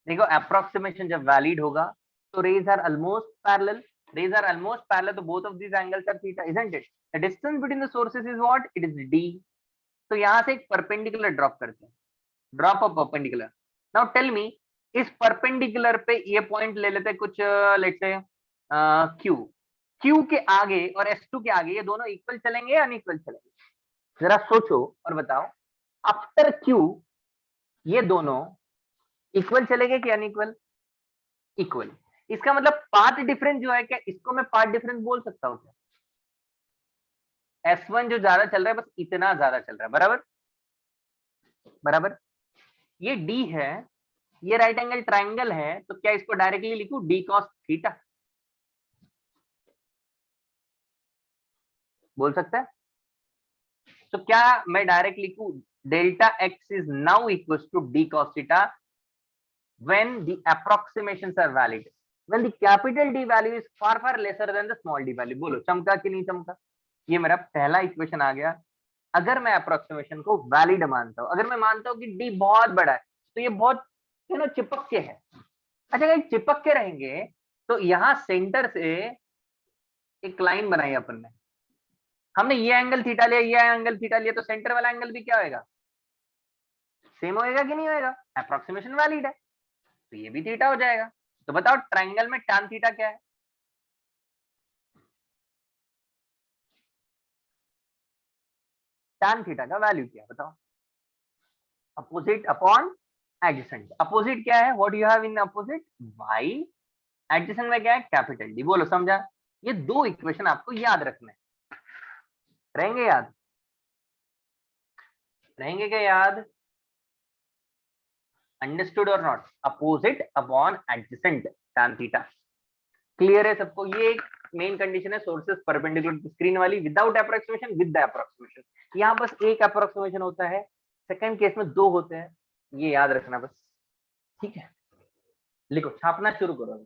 [SPEAKER 1] देखो अप्रोक्सीमेशन जब वैलिड होगा तो rays are almost parallel, rays are almost parallel, तो both of these angles are theta, isn't it? The distance between the sources is what? It is D. तो यहां से एक परपेंडिकुलर ड्रॉप करते हैं, drop of perpendicular. Now tell me, इस perpendicular पे ये पॉइंट ले लेते हैं कुछ, लेट्स से क्यू, क्यू के आगे और S2 के आगे ये दोनों इक्वल चलेंगे या अनइक्वल चलेंगे? जरा सोचो और बताओ। आफ्टर क्यू ये दोनों इक्वल चलेंगे कि अनइक्वल? इक्वल। इसका मतलब पाथ डिफरेंस जो है, क्या इसको मैं पाथ डिफरेंस बोल सकता हूँ क्या? S1 जो ज्यादा चल रहा है बस इतना ज्यादा चल रहा है, बराबर बराबर। ये D है, ये राइट एंगल ट्राइंगल है, तो क्या इसको डायरेक्टली लिखूं D cos थीटा? बोल सकता है? तो क्या मैं डायरेक्ट लिखूं delta x is now equal to D cos theta when the approximations are valid, when the capital D value is far far lesser than the small d value? बोलो चमका कि नहीं चमका? ये मेरा पहला इक्वेशन आ गया। अगर मैं अप्रोक्सीमेशन को वैलिड मानता हूं, अगर मैं मानता हूं कि डी बहुत बड़ा है, तो ये बहुत चिपक के है। अच्छा अगर चिपक के रहेंगे तो यहां सेंटर से एक लाइन बनाई अपन ने, हमने ये एंगल थीटा लिया, ये एंगल थीटा लिया, तो सेंटर वाला एंगल भी क्या होगा? सेम होएगा कि नहीं होएगा? अप्रोक्सीमेशन वैलिड है तो ये भी थीटा हो जाएगा। तो बताओ ट्राइंगल में tan थीटा क्या है? tan थीटा का वैल्यू क्या है बताओ? Opposite upon adjacent. अपोजिट क्या है? What you have in opposite? y। Adjacent में क्या है? Capital D. बोलो समझा? ये दो इक्वेशन आपको याद रखना है। रहेंगे याद? रहेंगे क्या याद? अंडरस्टूड और not? Opposite upon adjacent tan theta. Clear है सबको? ये एक मेन कंडीशन है सोर्सेस परपेंडिकुलर टू स्क्रीन वाली, without approximation, with the approximation. यहाँ बस एक अप्रोक्सीमेशन होता है, सेकंड केस में दो होते हैं, ये याद रखना बस। ठीक है, लिखो, छापना शुरू करो।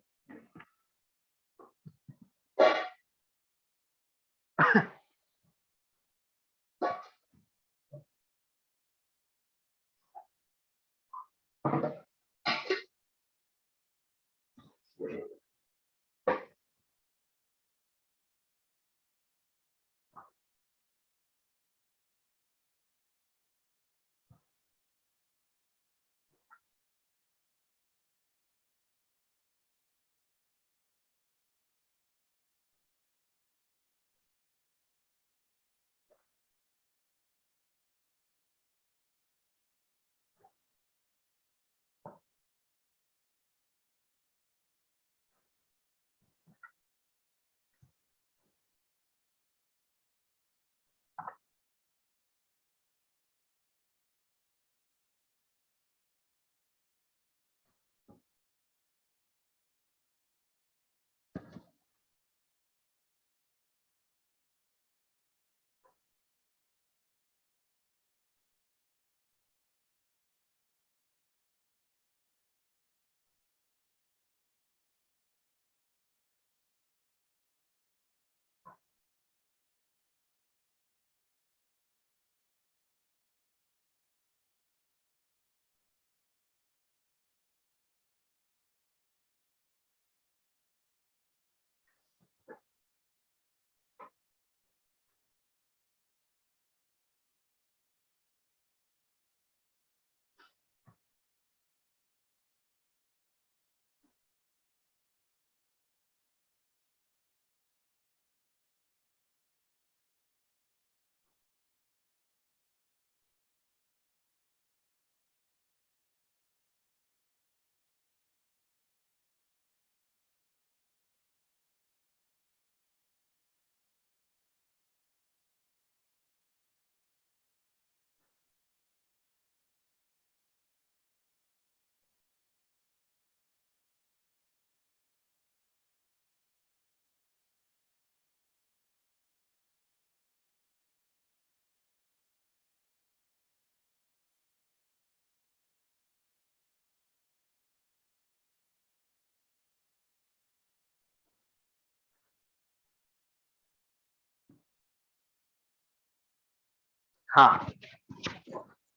[SPEAKER 1] हाँ,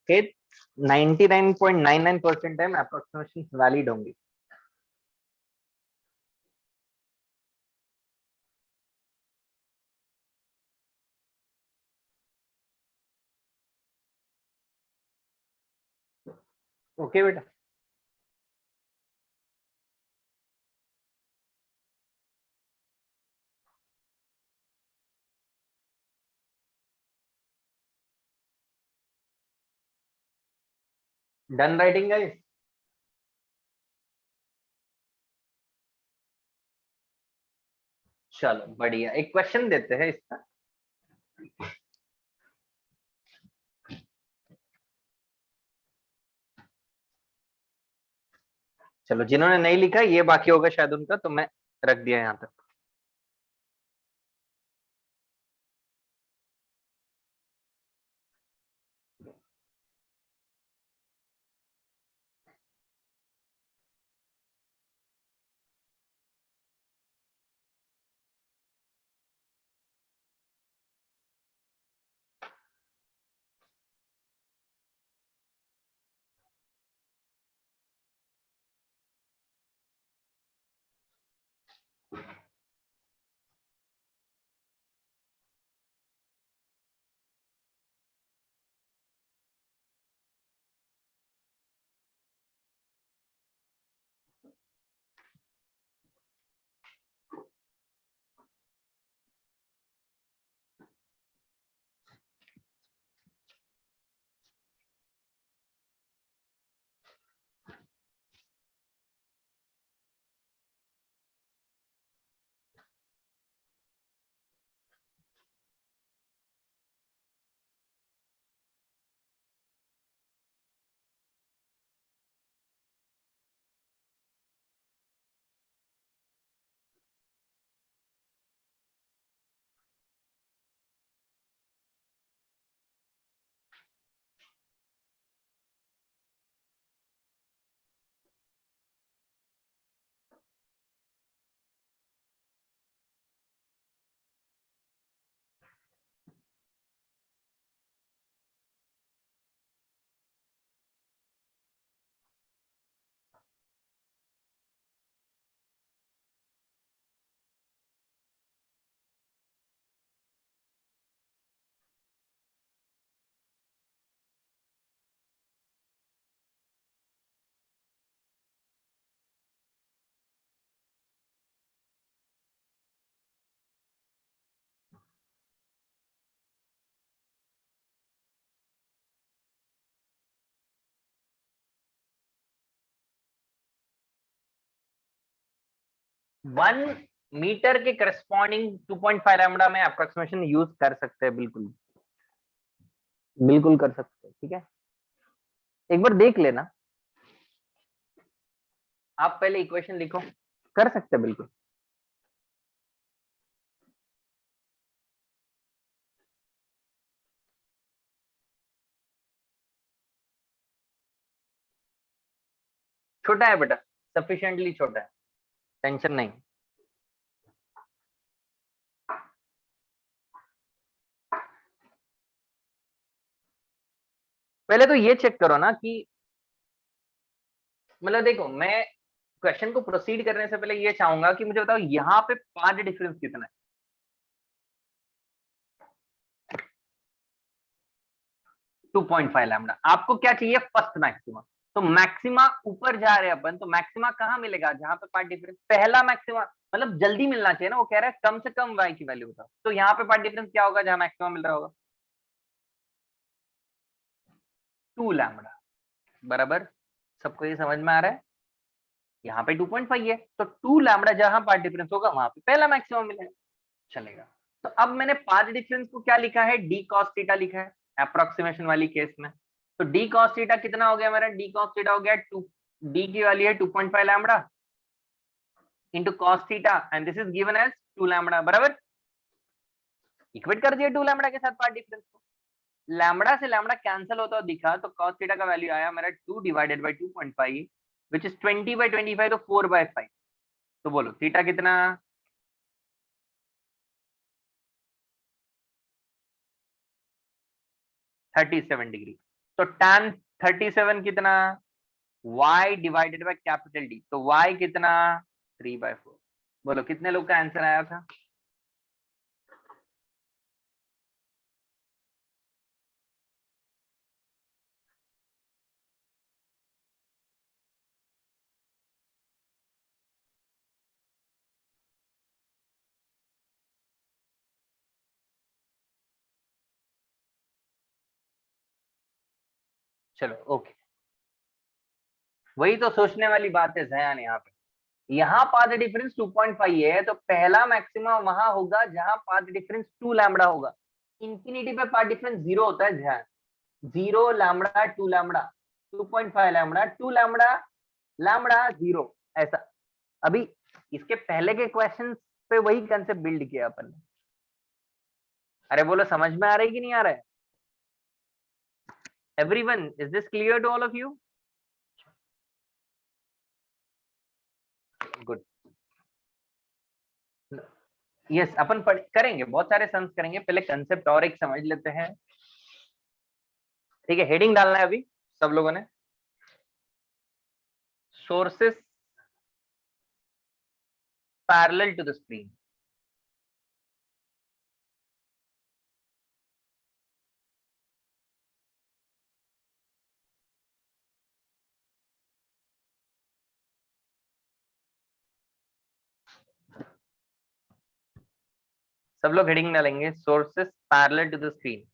[SPEAKER 1] फिर 99.99% टाइम अप्रोक्सीमेशन वैलिड होंगी। ओके बेटा, डन राइटिंग गाइस? चलो बढ़िया, एक क्वेश्चन देते हैं इसका। चलो, जिन्होंने नहीं लिखा ये बाकी होगा शायद उनका, तो मैं रख दिया यहाँ तक। वन मीटर के करस्पॉन्डिंग 2.5 लैम्डा में अप्रोक्सीमेशन यूज कर सकते हैं, बिल्कुल बिल्कुल कर सकते हैं। ठीक है, एक बार देख लेना, आप पहले इक्वेशन लिखो, कर सकते हैं बिल्कुल। छोटा है बेटा, सफिशिएंटली छोटा है, टेंशन नहीं। पहले तो ये चेक करो ना कि मतलब देखो, मैं क्वेश्चन को प्रोसीड करने से पहले ये चाहूंगा कि मुझे बताओ यहाँ पे पांच डिफरेंस कितना है? 2.5 लैम्डा। आपको क्या चाहिए? First maxima. तो मैक्सिमा ऊपर जा रहे हैं अपन, तो मैक्सिमा कहाँ मिलेगा? जहां पे पार्ट डिफरेंस, पहला मैक्सिमा, मतलब जल्दी मिलना चाहिए ना, वो कह रहा है कम से कम y की वैल्यू बताओ, तो यहाँ पे पार्ट डिफरेंस क्या होगा जहां मैक्सिमा मिल रहा होगा? 2 लैम्डा। बराबर, सबको ये समझ में आ रहा है? यहाँ पे 2.5 है, तो 2 लैम्डा जहां पार्ट डिफरेंस होगा वहां पे पहला मैक्सिमम मिलेगा, चलेगा। तो अब मैंने पार्ट डिफरेंस को क्या लिखा है? डी कॉस थीटा लिखा है अप्रोक्सीमेशन वाली केस में। तो डी कॉस थीटा कितना हो गया मेरा? डी कॉस थीटा हो गया 2, डी की वैल्यू है 2.5 lambda into cos theta, and this is given as 2 lambda. बराबर, इक्वेट कर दिया 2 लैम्डा के साथ पार्ट डिफरेंस को। लैम्डा से लैम्डा कैंसिल होता हुआ दिखा, तो कॉस थीटा का वैल्यू आया मेरा 2 डिवाइडेड बाई 2.5 विच इज 20/25, तो 4/5। तो बोलो थीटा कितना? 37 डिग्री। तो tan 37 कितना, y divided by capital D, तो y कितना 3/4। बोलो कितने लोग का आंसर आया था? चलो ओके, वही तो सोचने वाली बात है जयान। यहाँ पाथ डिफरेंस 2.5 है, तो पहला मैक्सिमा वहां होगा जहां पाथ डिफरेंस 2 लैम्बडा होगा। इंफिनिटी पे पाथ डिफरेंस 0 होता है ध्यान, 0 lambda 2 lambda, 2.5 lambda 2 lambda, lambda 0, ऐसा। अभी इसके पहले के क्वेश्चन पे वही कंसेप्ट बिल्ड किया अपन ने। अरे बोलो समझ में आ रहा है कि नहीं आ रहा है? Everyone, is this clear to all of you? Good. Yes, अपन करेंगे, बहुत सारे सम्स करेंगे, पहले कंसेप्ट और एक समझ लेते हैं। ठीक है, हेडिंग डालना है अभी सब लोगों ने, sources parallel to the screen. सब लोग हेडिंग डालेंगे, sources parallel to the screen.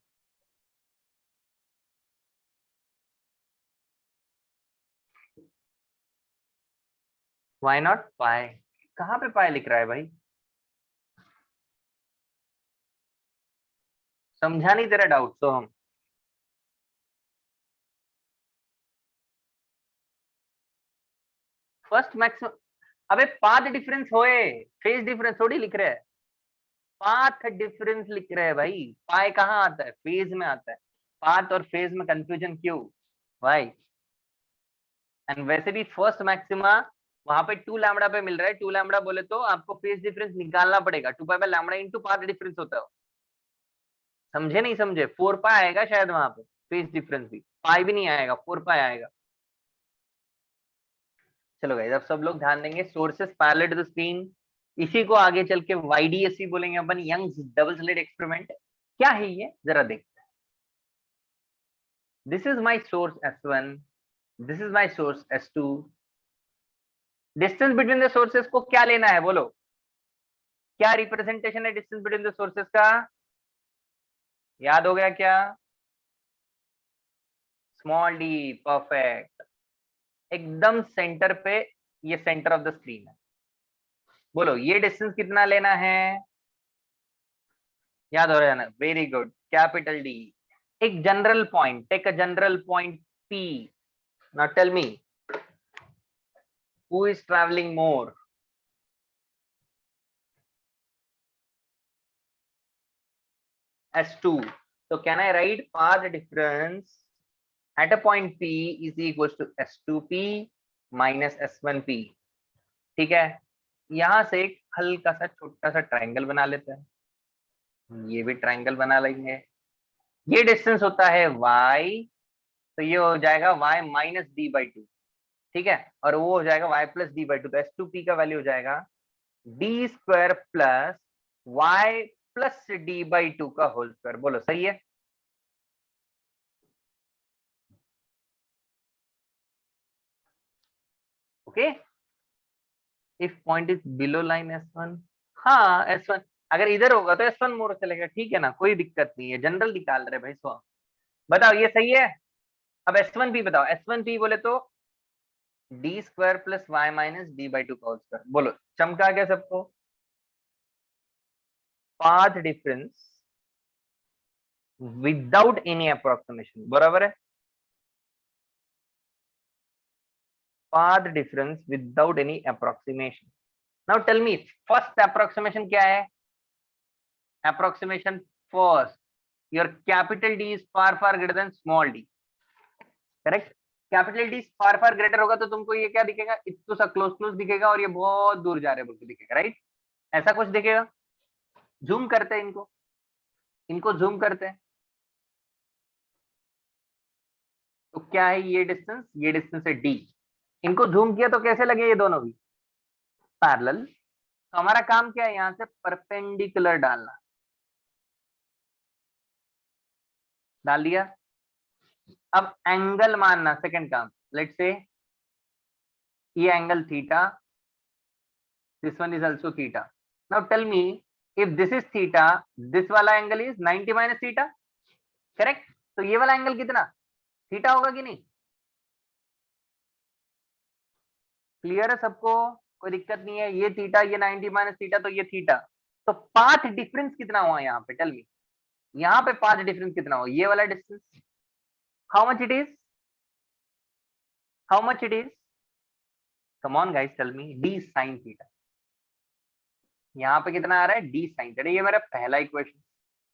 [SPEAKER 1] Why not pi? कहाँ पे पाई लिख रहा है भाई? समझा नहीं तेरा डाउट तो हम। फर्स्ट मैक्सिमम, अबे पाथ डिफरेंस होए, फेज डिफरेंस थोड़ी लिख रहे हैं, पाथ डिफरेंस लिख रहे हैं भाई। पाई कहाँ आता है? फेज में आता है। पाथ और फेज में कंफ्यूजन क्यों भाई? एंड वैसे भी फर्स्ट मैक्सिमा वहां पे 2 लैम्बडा पे मिल रहा है, 2 लैम्बडा बोले तो आपको फेज डिफरेंस निकालना पड़ेगा, 2 pi by lambda into path difference होता है। समझे नहीं समझे? 4 पाई आएगा शायद वहां पे, फेज डिफरेंस भी पाई भी नहीं आएगा, 4 पाई आएगा। चलो गाइस, अब सब लोग ध्यान देंगे, sources parallel to the screen, इसी को आगे चल के YDSE बोलेंगे अपन, यंग्स डबल स्लिट एक्सपेरिमेंट। क्या है ये जरा देखते हैं। This is my source S1, this is my source S2। Distance between the sources को क्या लेना है बोलो? क्या रिप्रेजेंटेशन है डिस्टेंस बिटवीन द सोर्सेस का? याद हो गया क्या? Small D, perfect. एकदम सेंटर पे, ये सेंटर ऑफ द स्क्रीन है। बोलो ये डिस्टेंस कितना लेना है? याद हो जाना, वेरी गुड, कैपिटल डी। एक general point, take a general point P। Now tell me, who is travelling more? S2। So can I write path difference at a point P is equals to S2P minus S1P? ठीक है, यहां से एक हल्का सा छोटा सा triangle बना लेते हैं, ये भी ट्रायंगल बना लेंगे। ये डिस्टेंस होता है y, तो ये हो जाएगा y माइनस d/2। ठीक है, और वो हो जाएगा y प्लस d/2, तो S2P का वैल्यू हो जाएगा d² plus y plus d/2 का होल स्क्वायर। बोलो सही है? Okay, if point is below line S1, हाँ S1 अगर इधर होगा तो S1 मोर चलेगा, ठीक है ना, कोई दिक्कत नहीं है, जनरल निकाल रहे भाई। सो बताओ ये सही है? अब S1P बताओ, S1P बोले तो d² plus y minus d/2 का होल स्क्वायर। बोलो चमका क्या सबको? Path difference without any approximation, बराबर है? Path difference without any approximation. Now tell me, first approximation क्या है? approximation first, your capital D is far greater than small d, correct? Capital D far far greater होगा तो तुमको ये क्या दिखेगा? इतना सा क्लोज क्लोज दिखेगा, और ये बहुत दूर जा रहे बोल के दिखेगा, राइट? ऐसा कुछ दिखेगा। जूम करते हैं इनको, इनको जूम करते हैं, तो क्या है ये डिस्टेंस है डी। इनको जूम किया तो कैसे लगे ये दोनों भी पैरेलल। तो हमारा काम क्या है, यहां से परपेंडिकुलर डालना। डाल दिया। अब एंगल मानना, सेकंड काम। लेट्स से ये angle theta, this one is also theta. Now tell me, if this is theta, this वाला angle is 90 minus theta, correct. तो ये वाला एंगल कितना, थीटा होगा कि नहीं? क्लियर है सबको? कोई दिक्कत नहीं है। ये थीटा, ये 90 माइनस थीटा, तो ये थीटा। तो पाथ डिफरेंस कितना हुआ यहाँ पे, टेल मी। यहाँ पे पाथ डिफरेंस कितना हुआ, ये वाला distance, how much it is, how much it is, come on guys tell me, D sine theta. यहाँ पे कितना आ रहा है, डी साइन थीटा। ये मेरा पहला इक्वेशन।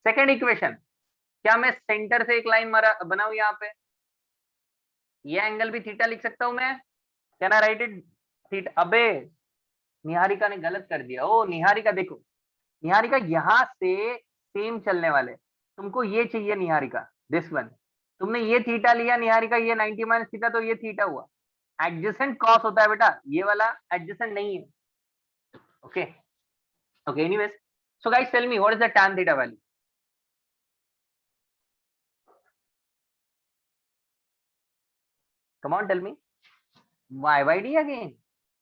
[SPEAKER 1] सेकंड इक्वेशन, क्या मैं सेंटर से एक लाइन बनाऊ यहाँ पे, ये एंगल भी थीटा लिख सकता हूं मैं, can I right it theta? अबे निहारिका ने गलत कर दिया। ओ निहारिका देखो, निहारिका यहाँ से सेम चलने वाले, तुमको ये चाहिए निहारिका, दिस वन। तुमने ये थीटा लिया निहारिका, ये 90 माइनस थीटा, तो ये थीटा हुआ। एडजेसेंट कॉस होता है बेटा, ये वाला एडजेसेंट नहीं है। Okay okay, anyways, so guys tell me what is the tan theta value? Come on, tell me. YYD again.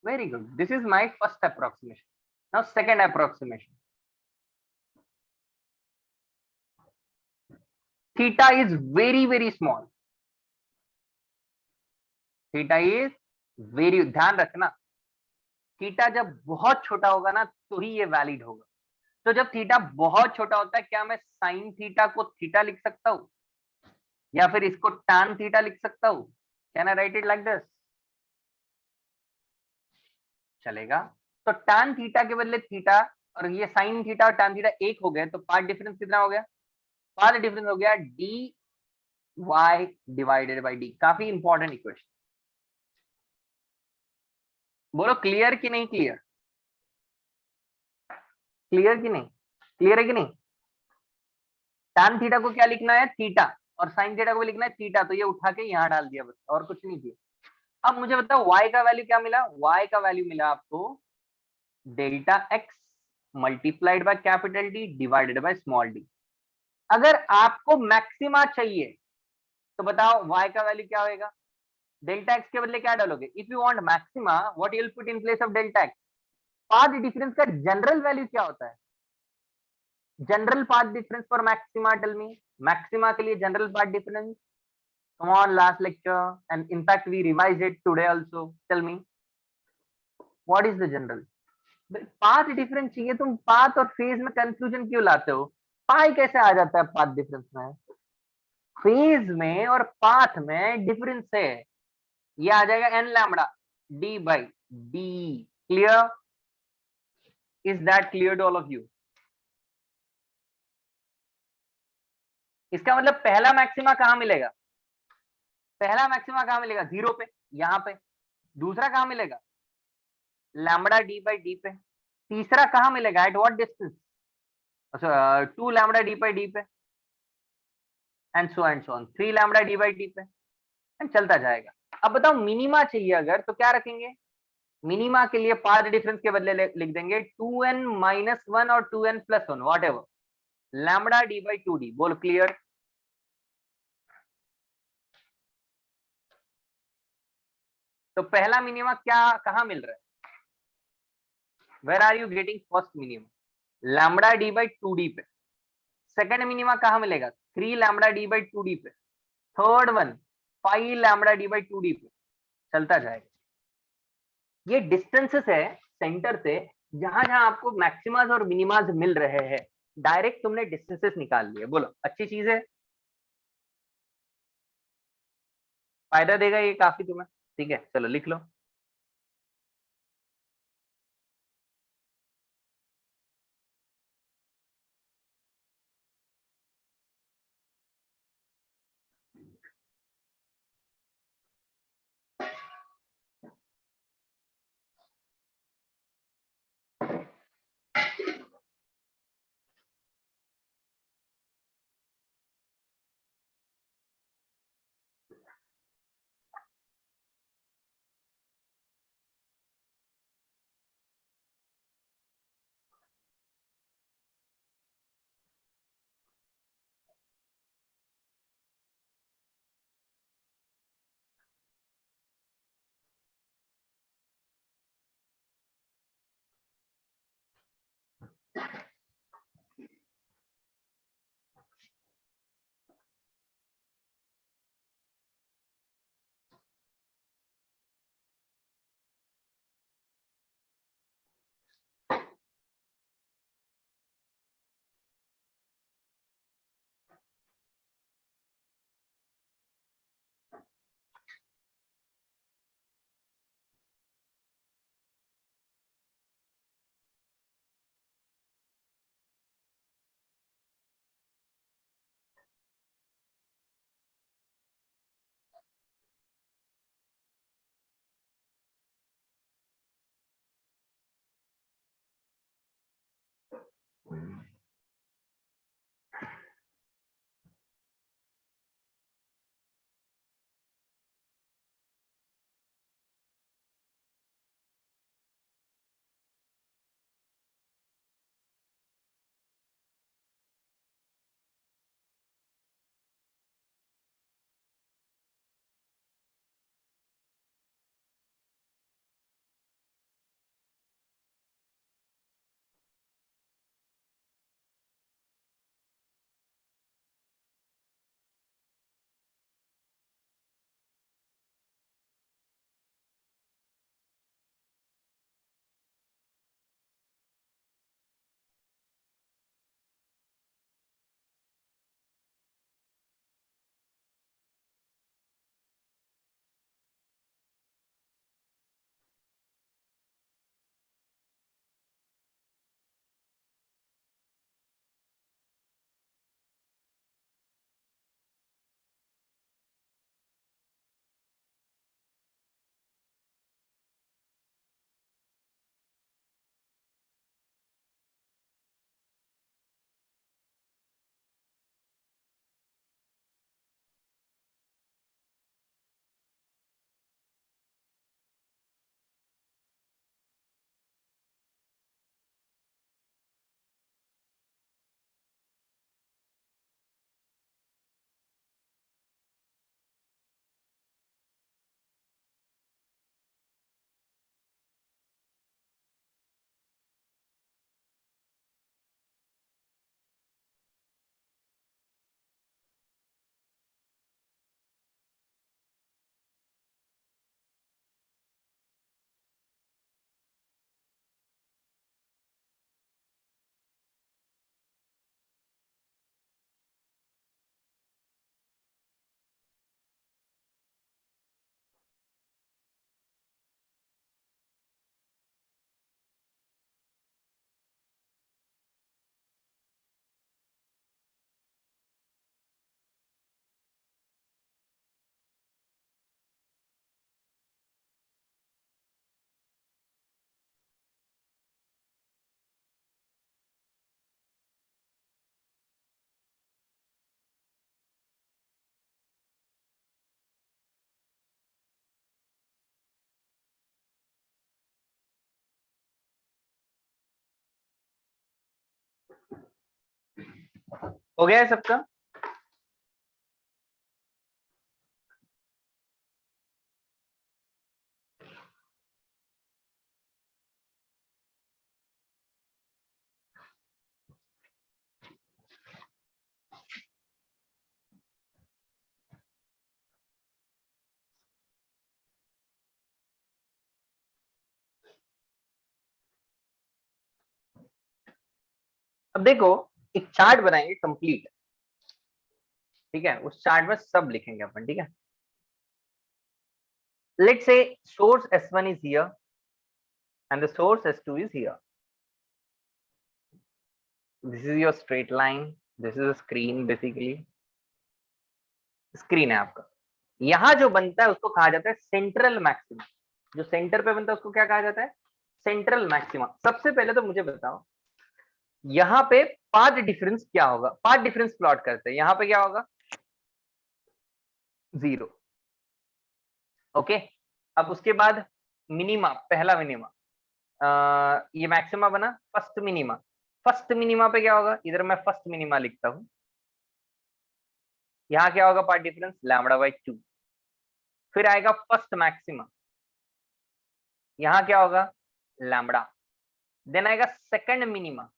[SPEAKER 1] Very good. This is my first approximation. Now, second approximation. Theta is very, very small. Theta is very, ध्यान रखना, theta जब बहुत छोटा होगा ना तो ही ये valid होगा। तो जब थीटा बहुत छोटा होता है, क्या मैं साइन थीटा को थीटा लिख सकता हूं, या फिर इसको tan थीटा लिख सकता हूं? Can I right it like this? चलेगा। तो tan थीटा के बदले थीटा, और ये साइन थीटा और tan थीटा एक हो गए, तो पार्ट डिफरेंस कितना हो गया? पार्ट डिफरेंस हो गया D Y divided by D. काफी इंपॉर्टेंट इक्वेशन। बोलो क्लियर कि नहीं क्लियर? क्लियर कि नहीं? क्लियर है कि नहीं? tan थीटा को क्या लिखना है, थीटा, और साइन थीटा को लिखना है थीटा, तो ये उठा के यहाँ डाल दिया बस, और कुछ नहीं किया। अब मुझे बताओ y का वैल्यू क्या मिला? y का वैल्यू मिला आपको delta x multiplied by capital D divided by small D. अगर आपको मैक्सिमा चाहिए तो बताओ y का वैल्यू क्या होगा? डेल्टा x के बदले क्या डालोगे? If you want maxima, what you will put in place of delta x? Path difference का जनरल वैल्यू क्या होता है? General path difference for maxima, tell me. Maxima के लिए general path difference, come on, last lecture, and in fact we revised it today also. Tell me what is the general path difference? चाहिए, तुम path और phase में confusion क्यों लाते हो? पाई कैसे आ जाता है पाथ डिफरेंस में? फेज में और पाथ में डिफरेंस है, ये आ जाएगा N lambda D by D. Clear? Is that clear to all of you? इसका मतलब पहला मैक्सिमा कहां मिलेगा? पहला मैक्सिमा कहां मिलेगा? जीरो पे, यहां पे। दूसरा कहां मिलेगा? लैम्बडा डी बाई डी पे। तीसरा कहां मिलेगा? At what distance? अच्छा, 2 लैम्बडा डी बाई डी पे, and so and so on, 3 lambda D by D पे, एंड चलता जाएगा। अब बताओ मिनिमा चाहिए अगर, तो क्या रखेंगे? मिनिमा के लिए पाथ डिफरेंस के बदले लिख देंगे 2n माइनस 1 और 2n plus 1, what ever, lambda D by 2d। बोल क्लियर? तो पहला मिनिमा क्या कहां मिल रहा है? Where are you getting first minimum? Lambda D by 2d पे। सेकंड मिनिमा कहां मिलेगा? 3 लैम्बडा डी बाई 2d पे। Third one 5 lambda D by 2d पे, चलता जाएगा। ये डिस्टेंसेस है सेंटर से, जहां जहां आपको मैक्सिमास और मिनिमास मिल रहे हैं, डायरेक्ट तुमने डिस्टेंसेस निकाल लिए। बोलो अच्छी चीज है, फायदा देगा ये काफी तुम्हें। ठीक है, चलो लिख लो। हो गया है सबका? अब देखो, एक चार्ट बनाएंगे कंप्लीट, ठीक है? उस चार्ट में सब लिखेंगे अपन, ठीक है? Let's say source S1 is here and the source S2 is here. This is your straight line, this is a screen, basically screen है आपका। यहाँ जो बनता है उसको कहा जाता है सेंट्रल मैक्सिमा। जो सेंटर पे बनता है उसको क्या कहा जाता है? Central maxima. सबसे पहले तो मुझे बताओ, यहाँ पे पाथ डिफरेंस क्या होगा? पाथ डिफरेंस प्लॉट करते हैं। यहाँ पे क्या होगा? 0। ओके, अब उसके बाद मिनिमा, पहला मिनिमा, ये मैक्सिमा बना, फर्स्ट मिनिमा। फर्स्ट मिनिमा पे क्या होगा? इधर मैं फर्स्ट मिनिमा लिखता हूं। यहाँ क्या होगा? Path difference λ/2। फिर आएगा फर्स्ट मैक्सिमा, यहाँ क्या होगा? लैम्बडा। देन आएगा सेकंड मिनिमा,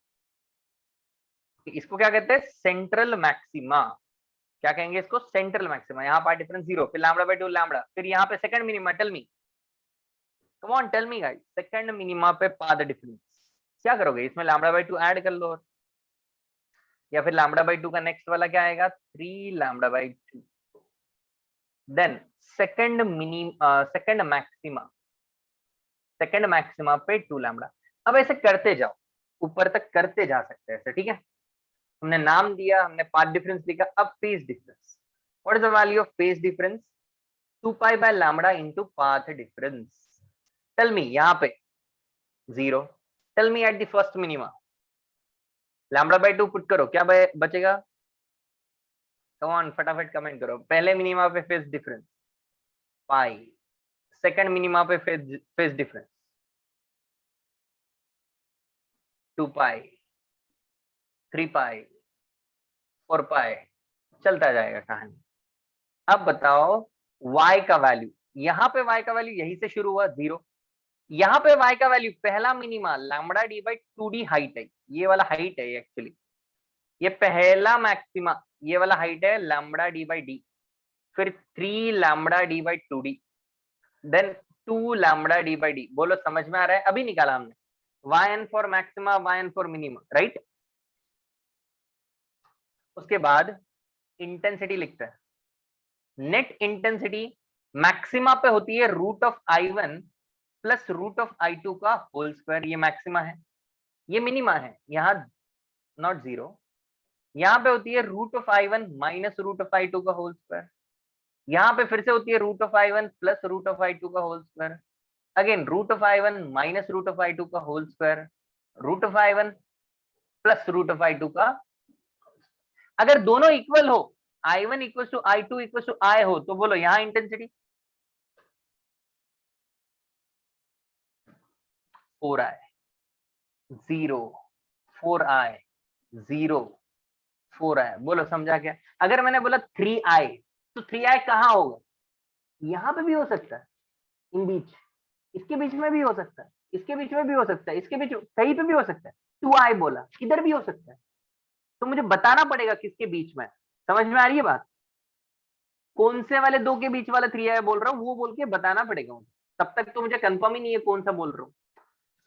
[SPEAKER 1] इसको क्या कहते हैं? Central maxima. क्या कहेंगे इसको? Central maxima. यहाँ पार्ट डिफरेंस 0, फिर λ/2 लैम्बडा। फिर यहाँ पे second minima, tell me, come on tell me guys, second minima पे पाथ डिफरेंस क्या करोगे? इसमें λ/2 ऐड कर लो, या फिर λ/2 का नेक्स्ट वाला क्या आएगा? 3 λ/2। Then second second maxima, second maxima पे 2 लैम्बडा। अब ऐसे करते जाओ, ऊपर तक करते जा सकते हैं ऐसे, ठीक है? हमने नाम दिया, हमने पाथ डिफरेंस लिखा। अब phase difference, what is the value of phase difference? 2π/λ into path difference. Tell me यहाँ पे 0, tell me at the first minima lambda by 2 put करो, क्या बचेगा? कम ऑन, फटाफट कमेंट करो। पहले मिनिमा पे phase difference pi, second minima पे फेज डिफरेंस 2 पाई, 3 पाई, 4 पाई, चलता जाएगा कहानी। अब बताओ y का वैल्यू, यहाँ पे y का वैल्यू यहीं से शुरू हुआ 0, यहाँ पे y का वैल्यू पहला minima lambda D by 2d height है, ये वाला हाइट है एक्चुअली, ये पहला मैक्सिमा, ये वाला हाइट है लैम्बडा डी बाई डी, फिर 3 lambda D by 2d, then 2 lambda D by D. बोलो समझ में आ रहा है? अभी निकाला हमने yn for maxima, yn for minima, right. उसके बाद इंटेंसिटी लिखते हैं, नेट इंटेंसिटी मैक्सिमा पे होती है root of I1 plus root of I2 का होल स्क्वायर, ये मैक्सिमा है, ये मिनिमा है, यहाँ नॉट जीरो, यहाँ पे होती है root of I1 minus root of I2 का होल स्क्वायर, यहाँ पे फिर से होती है root of I1 plus root of I2 का whole square, again root of I1 minus root of I2 का whole square, root of I1 plus root of I2 का। अगर दोनों इक्वल हो, I1 equal to I2 equal to I हो, तो बोलो यहाँ इंटेंसिटी 4I 0 4I 0 4I, बोलो समझा क्या? अगर मैंने बोला 3I, तो 3I कहाँ होगा? यहाँ पे भी हो सकता है, इन बीच, इसके बीच में भी हो सकता है, इसके बीच में भी हो सकता है, इसके बीच कहीं पे भी हो सकता है। 2I बोला, किधर भी हो सकता है, तो मुझे बताना पड़ेगा किसके बीच में। समझ में आ रही है बात? कौन से वाले दो के बीच वाला 3I बोल रहा हूँ, वो बोल के बताना पड़ेगा मुझे, तब तक तो मुझे कंफर्म ही नहीं है कौन सा बोल रहा हूँ।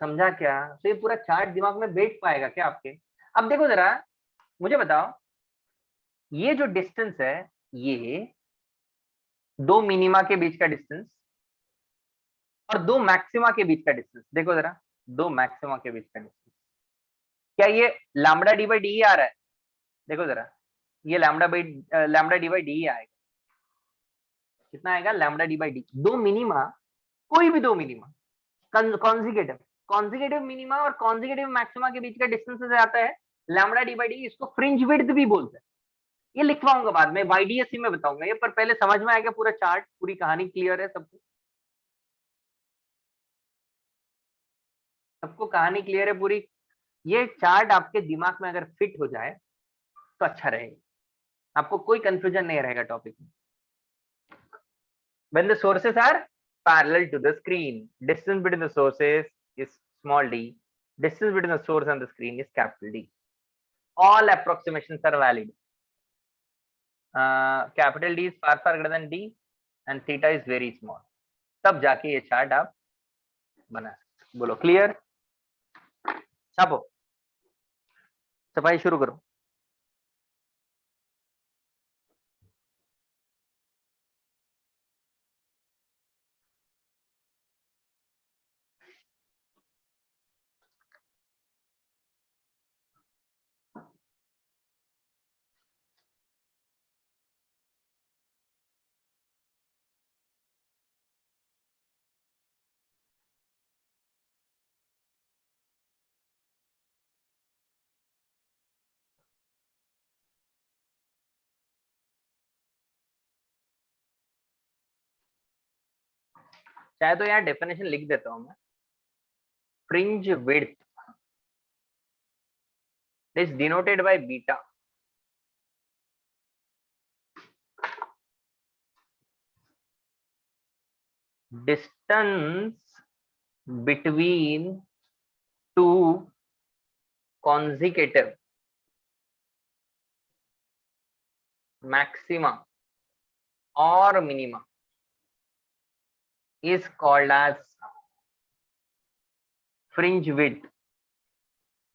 [SPEAKER 1] समझा क्या? तो ये पूरा चार्ट दिमाग में बैठ पाएगा क्या आपके? अब देखो जरा, मुझे बताओ, ये जो डिस्टेंस है, ये दो मिनिमा के बीच का डिस्टेंस और दो मैक्सिमा के बीच का डिस्टेंस, देखो जरा, दो मैक्सिमा के बीच का डिस्टेंस, क्या ये लैम्बडा डी बाई डी ही आ रहा है? देखो जरा, ये लैम्बडा डी बाई डी ही आएगा। कितना आएगा? Lambda D by D. दो मिनिमा, कोई भी दो मिनिमा, कॉन्जिगेटिव कॉन्जिगेटिव मिनिमा और कॉन्जिगेटिव मैक्सिमा के बीच का डिस्टेंस से आता है लैम्बडा डी बाई डी, इसको फ्रिंज विड्थ भी बोलते हैं। ये लिखवाऊंगा बाद में, वाईडीएससी में बताऊंगा ये, पर पहले समझ में आएगा पूरा चार्ट, पूरी कहानी क्लियर है सबको? सबको कहानी क्लियर है पूरी? ये चार्ट आपके दिमाग में अगर फिट हो जाए तो अच्छा रहेगा, आपको कोई कंफ्यूजन नहीं रहेगा टॉपिक में। When the sources are parallel to the screen, distance between the sources is small d, distance between the source and the screen is capital D. All approximations are valid. Capital D is far greater than D and theta is very small. तब जाके ये chart आप बना सकते। बोलो clear? छापो, सफाई शुरू करो। चाहे तो यहाँ डेफिनेशन लिख देता हूं मैं, fringe width is denoted by beta, distance between two consecutive maxima or minima is called as fringe width,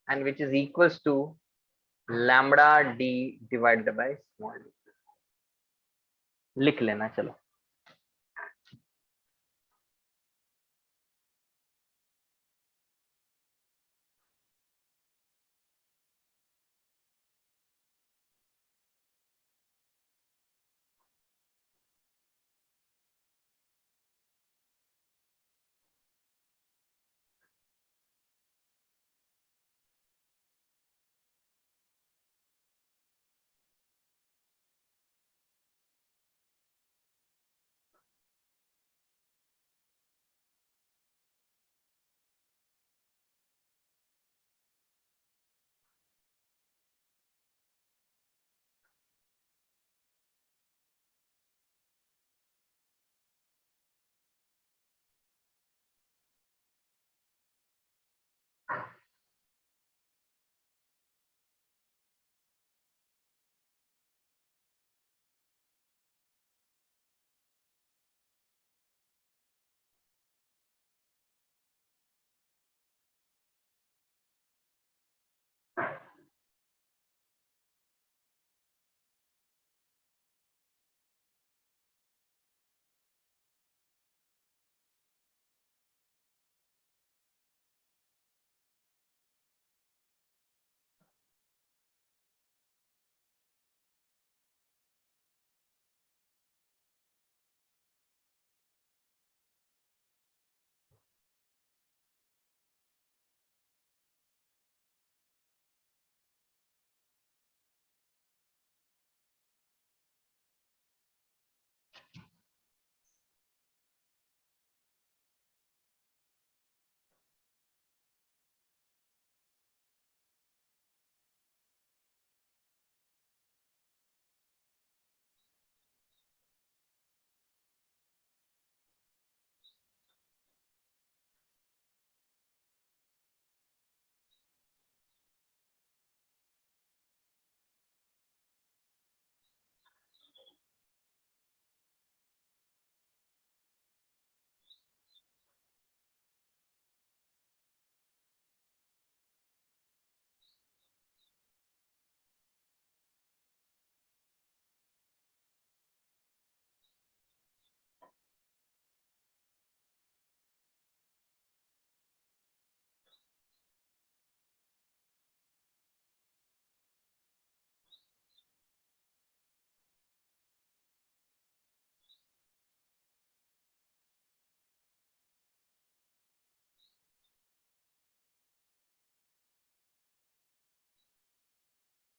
[SPEAKER 1] and which is equals to lambda d divided by small d. लिख लेना चलो।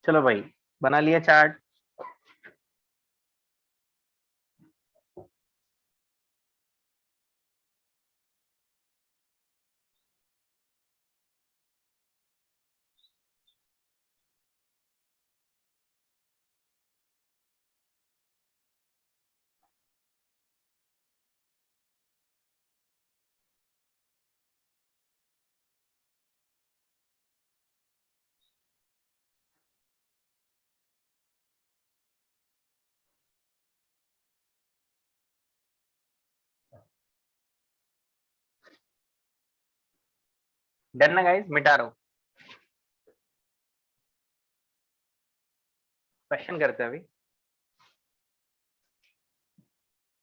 [SPEAKER 1] चलो भाई, बना लिया चार्ट। डन ना guys, मिटा रहा हूं। क्वेश्चन करते हैं अभी।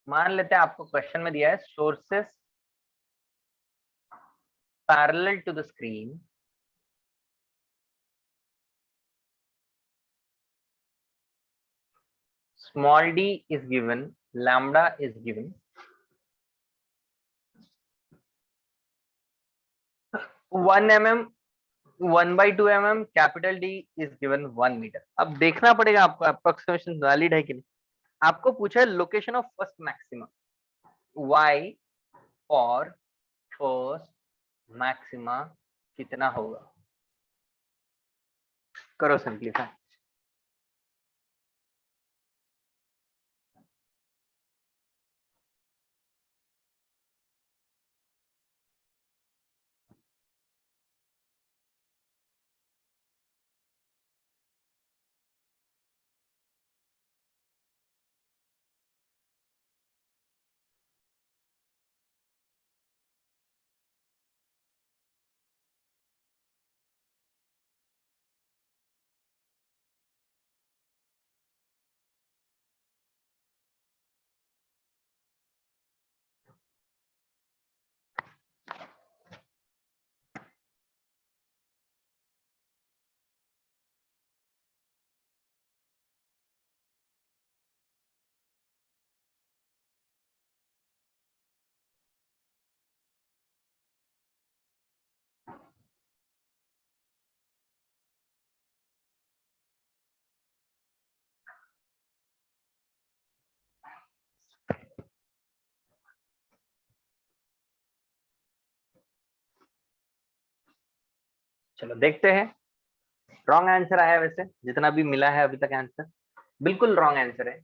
[SPEAKER 1] मान लेते हैं आपको क्वेश्चन में दिया है sources parallel to the screen, small d is given, lambda is given, 1 mm, 1/2 mm, capital D is given 1 metre. अब देखना पड़ेगा आपको अप्रोक्सीमेशन वैलिड है कि नहीं। आपको पूछा है location of first maxima, y for first maxima कितना होगा, करो सिंप्लीफाई। चलो देखते हैं। रॉन्ग आंसर आया, वैसे जितना भी मिला है अभी तक आंसर बिल्कुल रॉन्ग आंसर है।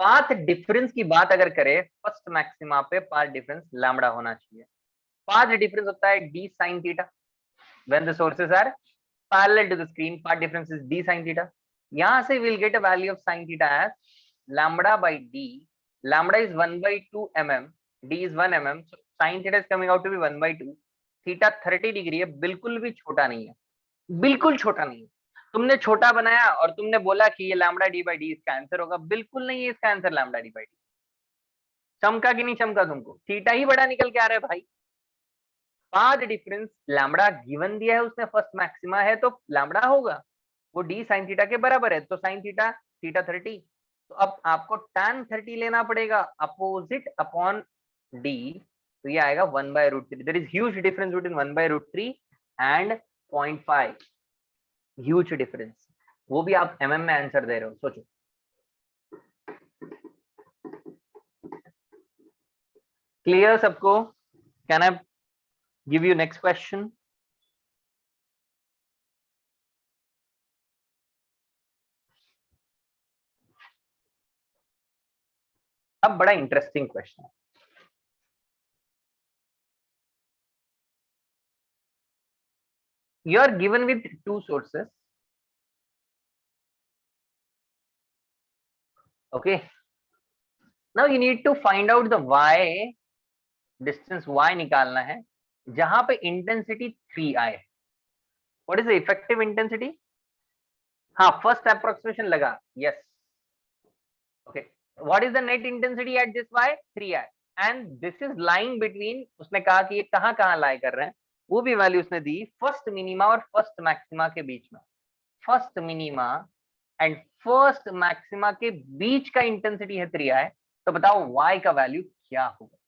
[SPEAKER 1] पाथ डिफरेंस की बात अगर करें, फर्स्ट मैक्सिमा पे पाथ डिफरेंस लैम्बडा होना चाहिए। पाथ डिफरेंस होता है d sin theta when the sources are parallel to the screen, path difference is d sin theta. यहां से will get a value of sin theta as lambda by d। Lambda is 1/2 mm, d is 1 mm, so sin theta is coming out to be 1/2। Theta 30 degree है, बिल्कुल भी छोटा नहीं है, बिल्कुल छोटा नहीं है। तुमने छोटा बनाया और तुमने बोला कि ये लैम्बडा डी बाई डी इसका आंसर होगा, बिल्कुल नहीं है इसका answer lambda D by D. चमका कि नहीं चमका तुमको, थीटा ही बड़ा निकल के आ रहा है भाई। पाथ डिफरेंस लैम्बडा गिवन दिया है उसने, फर्स्ट मैक्सिमा है तो लैम्बडा होगा, वो डी साइन थीटा के बराबर है, तो साइन थीटा थीटा 30। तो अब आपको tan 30 लेना पड़ेगा अपोजिट अपॉन डी, तो ये आएगा 1/√3। There is huge difference between 1/√3 and 0.5, huge difference. वो भी आप एमएम में आंसर दे रहे हो, सोचो। क्लियर सबको? Can I give you next question? अब बड़ा इंटरेस्टिंग क्वेश्चन है। You are given with two sources. Okay. Now you need to find out the y, distance y निकालना है जहां पे इंटेंसिटी 3 आए। What is the effective intensity? हाँ, first approximation लगा, yes. Okay, what is the net intensity at this y? 3i, and this is lying between, उसने कहा कि ये कहां कहां लाई कर रहे हैं, वो भी वैल्यू उसने दी फर्स्ट मिनिमा और फर्स्ट मैक्सिमा के बीच में। First minima and first maxima के बीच का इंटेंसिटी है 3i, तो बताओ y का वैल्यू क्या होगा?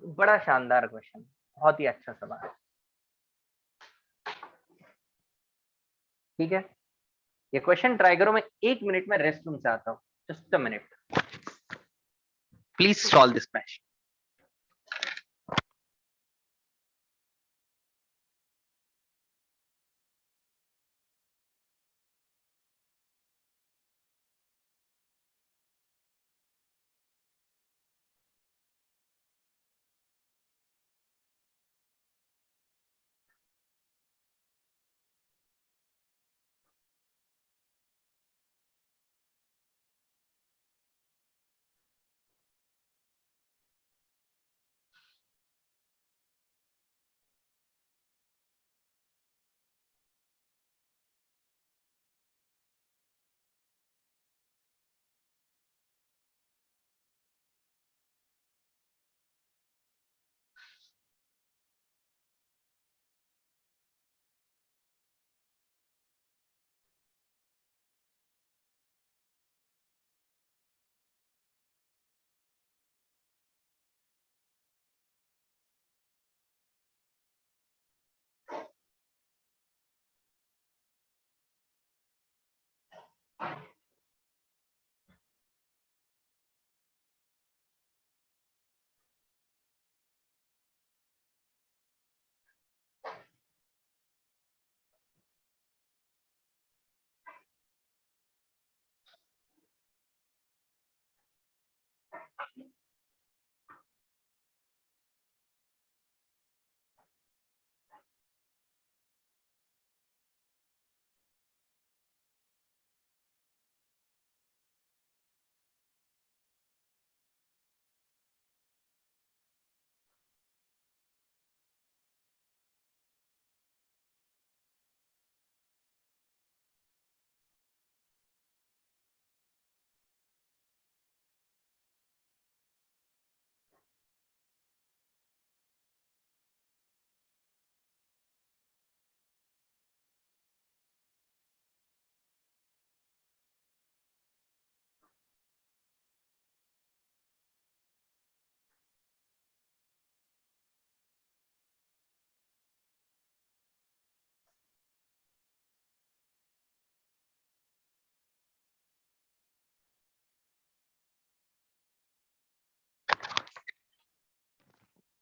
[SPEAKER 1] बड़ा शानदार क्वेश्चन, बहुत ही अच्छा सवाल। ठीक है, ये क्वेश्चन ट्राई करो, मैं 1 मिनट में रेस्ट रूम से आता हूँ, just a minute, please solve this question.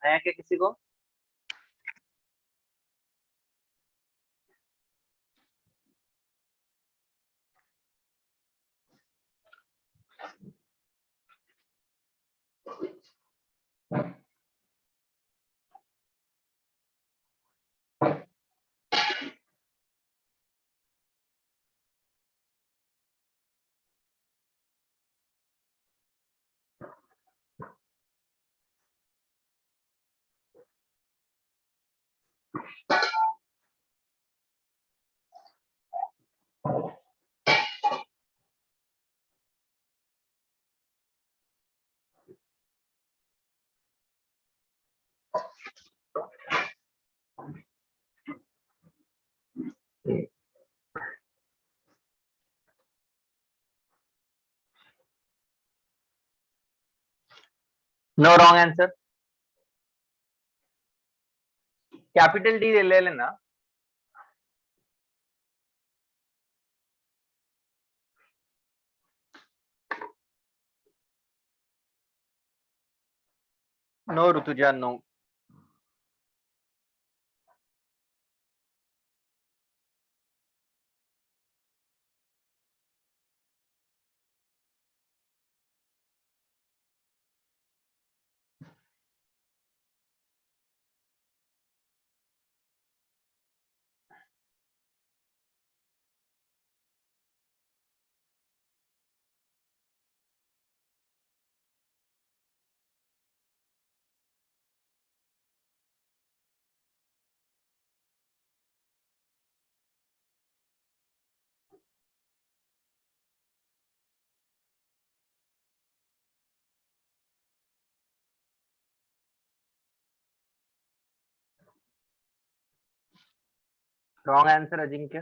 [SPEAKER 1] आया क्या किसी को? No wrong answer. Capital D ले लेना। No Rutuja, no. Wrong answer Ajinkya.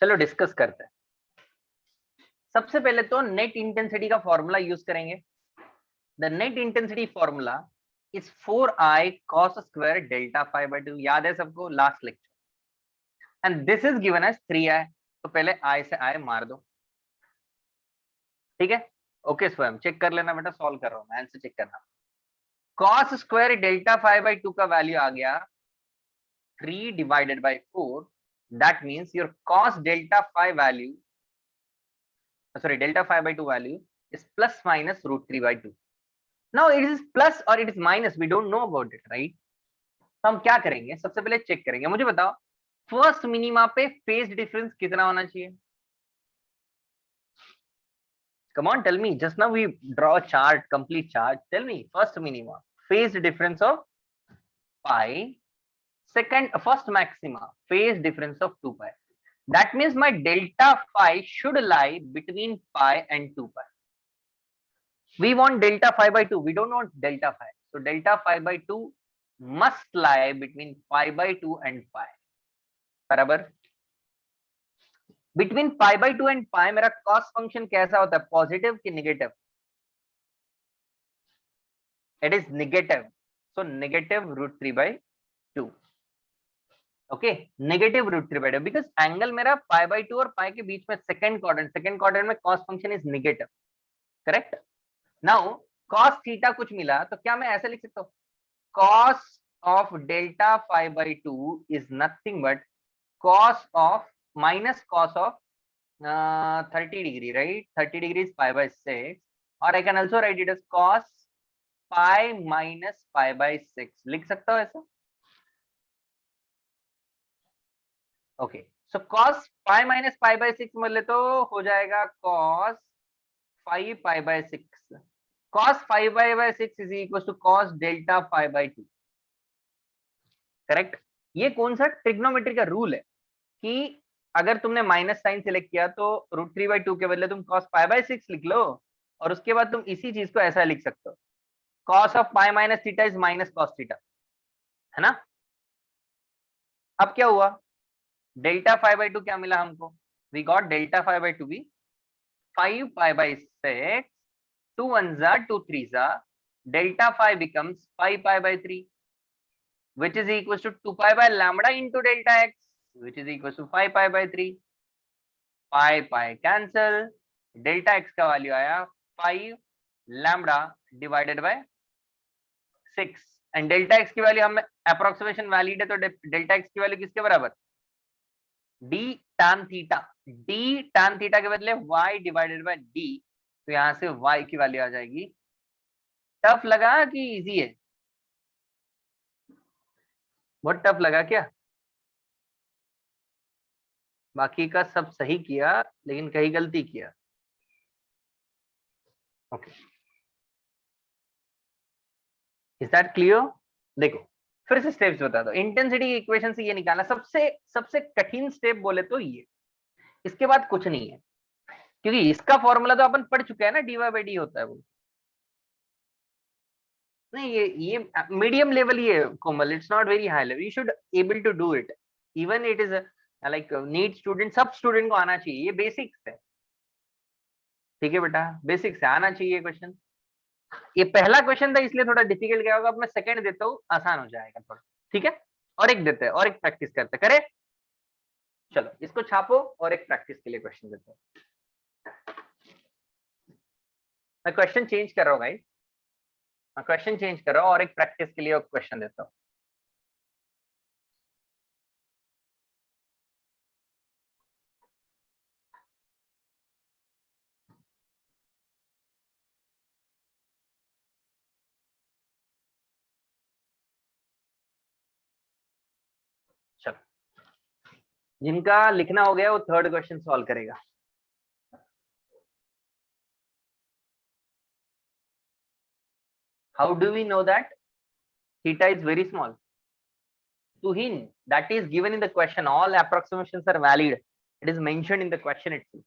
[SPEAKER 1] चलो डिस्कस करते हैं। सबसे पहले तो नेट इंटेंसिटी का फॉर्मूला यूज करेंगे। The net intensity formula is 4i cos square delta five by 2। याद है सबको last lecture. And this is given as 3i। तो पहले i से i मार दो, ठीक है। ओके स्वयं चेक कर लेना बेटा, सॉल्व कर रहा हूं मैं, आंसर चेक करना। cos square delta five by 2 का वैल्यू आ गया 3 divided by 4. That means your cos delta phi value, sorry, delta phi by 2 value is plus minus root 3 by 2. Now it is plus or it is minus, we don't know about it, right? तो हम क्या करेंगे, सबसे पहले check करेंगे। मुझे बताओ first minima पे फेज डिफरेंस कितना होना चाहिए? Come on, tell me. Just now we draw a chart, complete chart. Tell me first minima, phase difference of pi. Second, first maxima, phase difference of 2 pi. That means my delta phi should lie between pi and 2 pi. We want delta phi by 2. We don't want delta phi. So delta phi by 2 must lie between pi by 2 and pi. बराबर। Between pi by 2 and pi मेरा cos function कैसा होता है, positive कि नेगेटिव? It is negative. So negative root 3 by 2. ओके, negative root 3 by 2 because angle मेरा pi by 2 और पाई के बीच में सेकंड क्वाड्रेंट में cos function is negative, correct. Now cos theta कुछ मिला तो क्या मैं ऐसे लिख सकता हूँ, cos of delta five by 2 is nothing but cos of minus cos of 30 degree, right. 30 degree is pi by 6 और I can also write it as cos pi minus pi by 6, लिख सकता हूँ ऐसा। Okay, so cos pi minus pi by 6 मतलब तो हो जाएगा cos 5 pi by 6। cos 5 pi by 6 is equal to cos delta 5 by 2, correct. ये कौन सा ट्रिग्नोमेट्री का रूल है कि अगर तुमने माइनस साइन सिलेक्ट किया तो रूट 3 बाई 2 के बदले तुम cos पाई बाई 6 लिख लो और उसके बाद तुम इसी चीज को ऐसा लिख सकते हो, cos of pi minus theta is minus cos theta, है ना। अब क्या हुआ, डेल्टा 5 बाई 2 क्या मिला हमको, वी गॉट डेल्टा 5 बाई 2 भी 5 pi by 6, 2 ones are 2 threes are, delta phi becomes 5 pi by 3, which is equals to 2 pi by lambda into delta x, which is equals to 5 pi by 3. Pi pi cancel, delta x का value आया 5 lambda divided by 6 and delta x की value हम approximation valid है तो delta x की value किसके बराबर, d tan theta, d tan theta के बदले y डिवाइडेड बाय d, तो यहां से y की वैल्यू आ जाएगी। टफ लगा कि इजी है, बहुत टफ लगा क्या? बाकी का सब सही किया लेकिन कहीं गलती किया। Okay, is that clear? देखो फिर से स्टेप्स बता दो। इंटेंसिटी इक्वेशन से ये निकालना सबसे सबसे कठिन स्टेप बोले तो ये, इसके बाद कुछ नहीं है क्योंकि इसका फॉर्मूला तो अपन पढ़ चुके हैं ना, dy बाई डी होता है वो। नहीं ये मीडियम लेवल ही है Komal, it's not very high level, you should able to do it, even it is like need student, सब स्टूडेंट को आना चाहिए, ये बेसिक्स है, ठीक है बेटा, बेसिक्स है, आना चाहिए क्वेश्चन। ये पहला क्वेश्चन था इसलिए थोड़ा डिफिकल्ट गया होगा, अब मैं सेकंड देता हूँ, आसान हो जाएगा थोड़ा, ठीक है। और एक देते हैं, और एक प्रैक्टिस करते करे। चलो इसको छापो और एक प्रैक्टिस के लिए क्वेश्चन देते हैं। मैं क्वेश्चन चेंज कर रहा हूँ भाई, मैं क्वेश्चन चेंज कर रहा हूँ और एक प्रैक्टिस के लिए क्वेश्चन देता हूँ। चलो जिनका लिखना हो गया वो थर्ड क्वेश्चन सॉल्व करेगा। How do we know that theta is very small? To hint that is given in the question, all approximations are valid. It is mentioned in the question itself.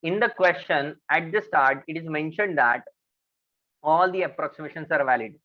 [SPEAKER 1] In the question at the start, it is mentioned that all the approximations are valid.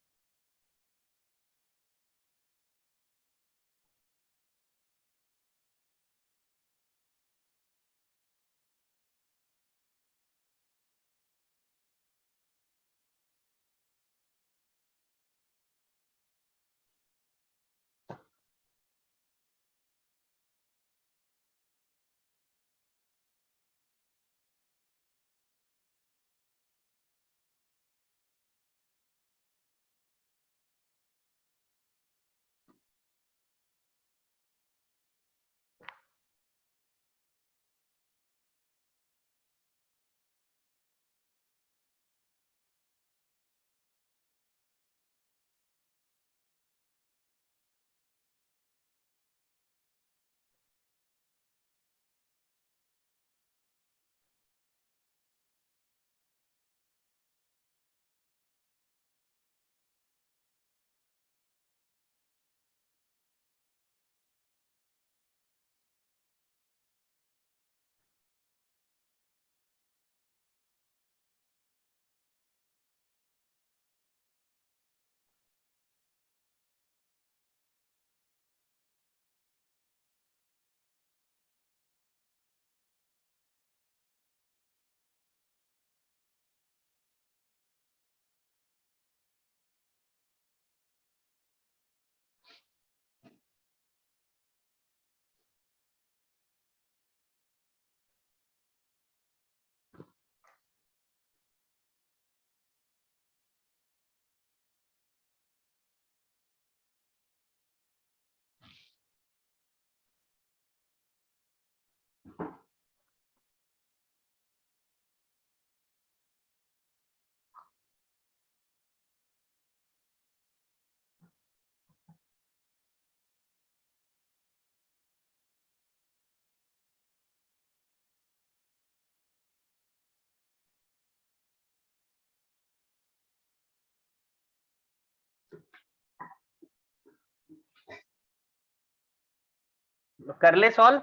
[SPEAKER 1] कर ले solve,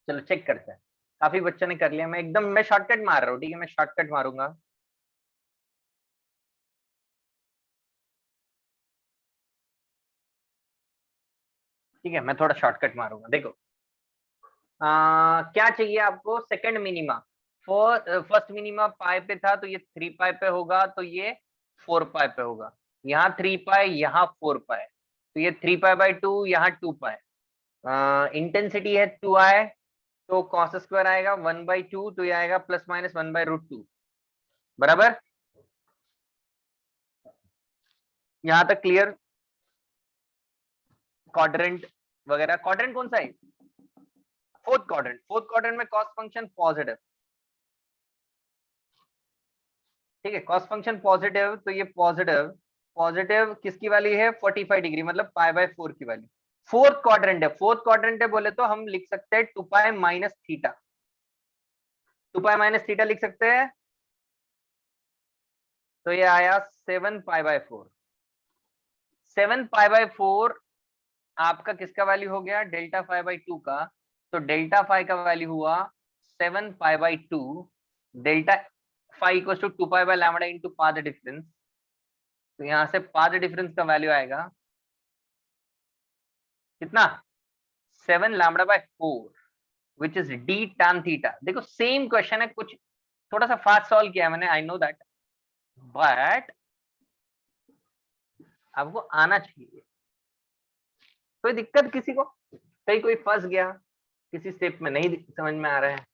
[SPEAKER 1] चलो check करते हैं। काफी बच्चों ने कर लिया, मैं शॉर्टकट मार रहा हूँ, ठीक है, मैं शॉर्टकट मारूंगा। ठीक है, मैं थोड़ा शॉर्टकट मारूंगा। देखो क्या चाहिए आपको, सेकंड मिनिमा। फर्स्ट मिनिमा पाई पे था, तो ये 3 पाई पे होगा, तो ये 4 पाई पे होगा। यहाँ 3 पाई, यहाँ 4 पाई, तो ये 3 पाई बाई 2, यहाँ 2 पाई। इंटेंसिटी है 2i, तो कॉस स्क्वायर आएगा 1/2, तो ये आएगा प्लस माइनस 1/√2, बराबर। यहाँ तक क्लियर। क्वाड्रेंट वगैरह, क्वाड्रेंट कौन सा है, फोर्थ क्वाड्रेंट। फोर्थ क्वाड्रेंट में कॉस फंक्शन पॉजिटिव, ठीक है, कॉस फंक्शन पॉजिटिव, तो ये पॉजिटिव पॉजिटिव किसकी वाली है, 45 डिग्री, मतलब π/4 की वाली। फोर्थ क्वाड्रेंट है, फोर्थ क्वाड्रेंट है बोले तो हम लिख सकते हैं 2π माइनस थीटा, 2π माइनस थीटा लिख सकते हैं, तो ये आया 7π/4। 7π/4 आपका किसका वैल्यू हो गया, डेल्टा फाई बाई 2 का, तो डेल्टा फाई का वैल्यू हुआ 7π/2, delta phi equal to 2π by lambda into path difference, तो यहां से पाथ डिफरेंस का वैल्यू आएगा कितना, 7 lambda by 4, which is D tan theta. देखो सेम क्वेश्चन है, कुछ थोड़ा सा फास्ट सॉल्व किया है मैंने, आई नो दैट, बट आपको आना चाहिए। कोई दिक्कत किसी को, कहीं कोई फंस गया, किसी स्टेप में नहीं समझ में आ रहा है।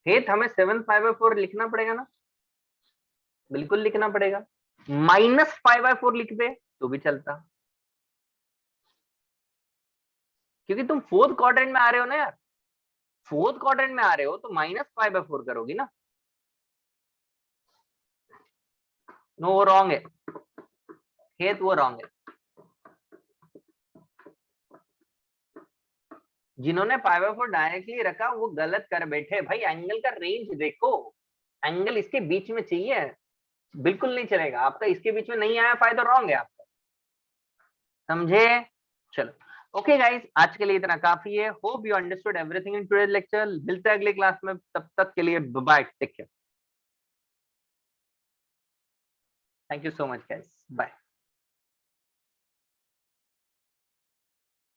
[SPEAKER 1] हेत हमें 7π/4 लिखना पड़ेगा ना, बिल्कुल लिखना पड़ेगा। -π/4 लिख दे तो भी चलता, क्योंकि तुम फोर्थ क्वाड्रेंट में आ रहे हो ना यार, फोर्थ क्वाड्रेंट में आ रहे हो तो -π/4 करोगी ना। नो, वो रॉन्ग है, हेत वो रॉन्ग है। जिन्होंने π/4 डायरेक्टली रखा वो गलत कर बैठे भाई, एंगल का रेंज देखो, एंगल इसके बीच में चाहिए, बिल्कुल नहीं चलेगा आपका, इसके बीच में नहीं आया फायदा, रॉन्ग है आपका। समझे? चलो, ओके गाइस, आज के लिए इतना काफी है। Hope you understood everything in today's lecture. मिलते हैं अगले क्लास में, तब तक के लिए bye, take care, thank you so much guys, bye.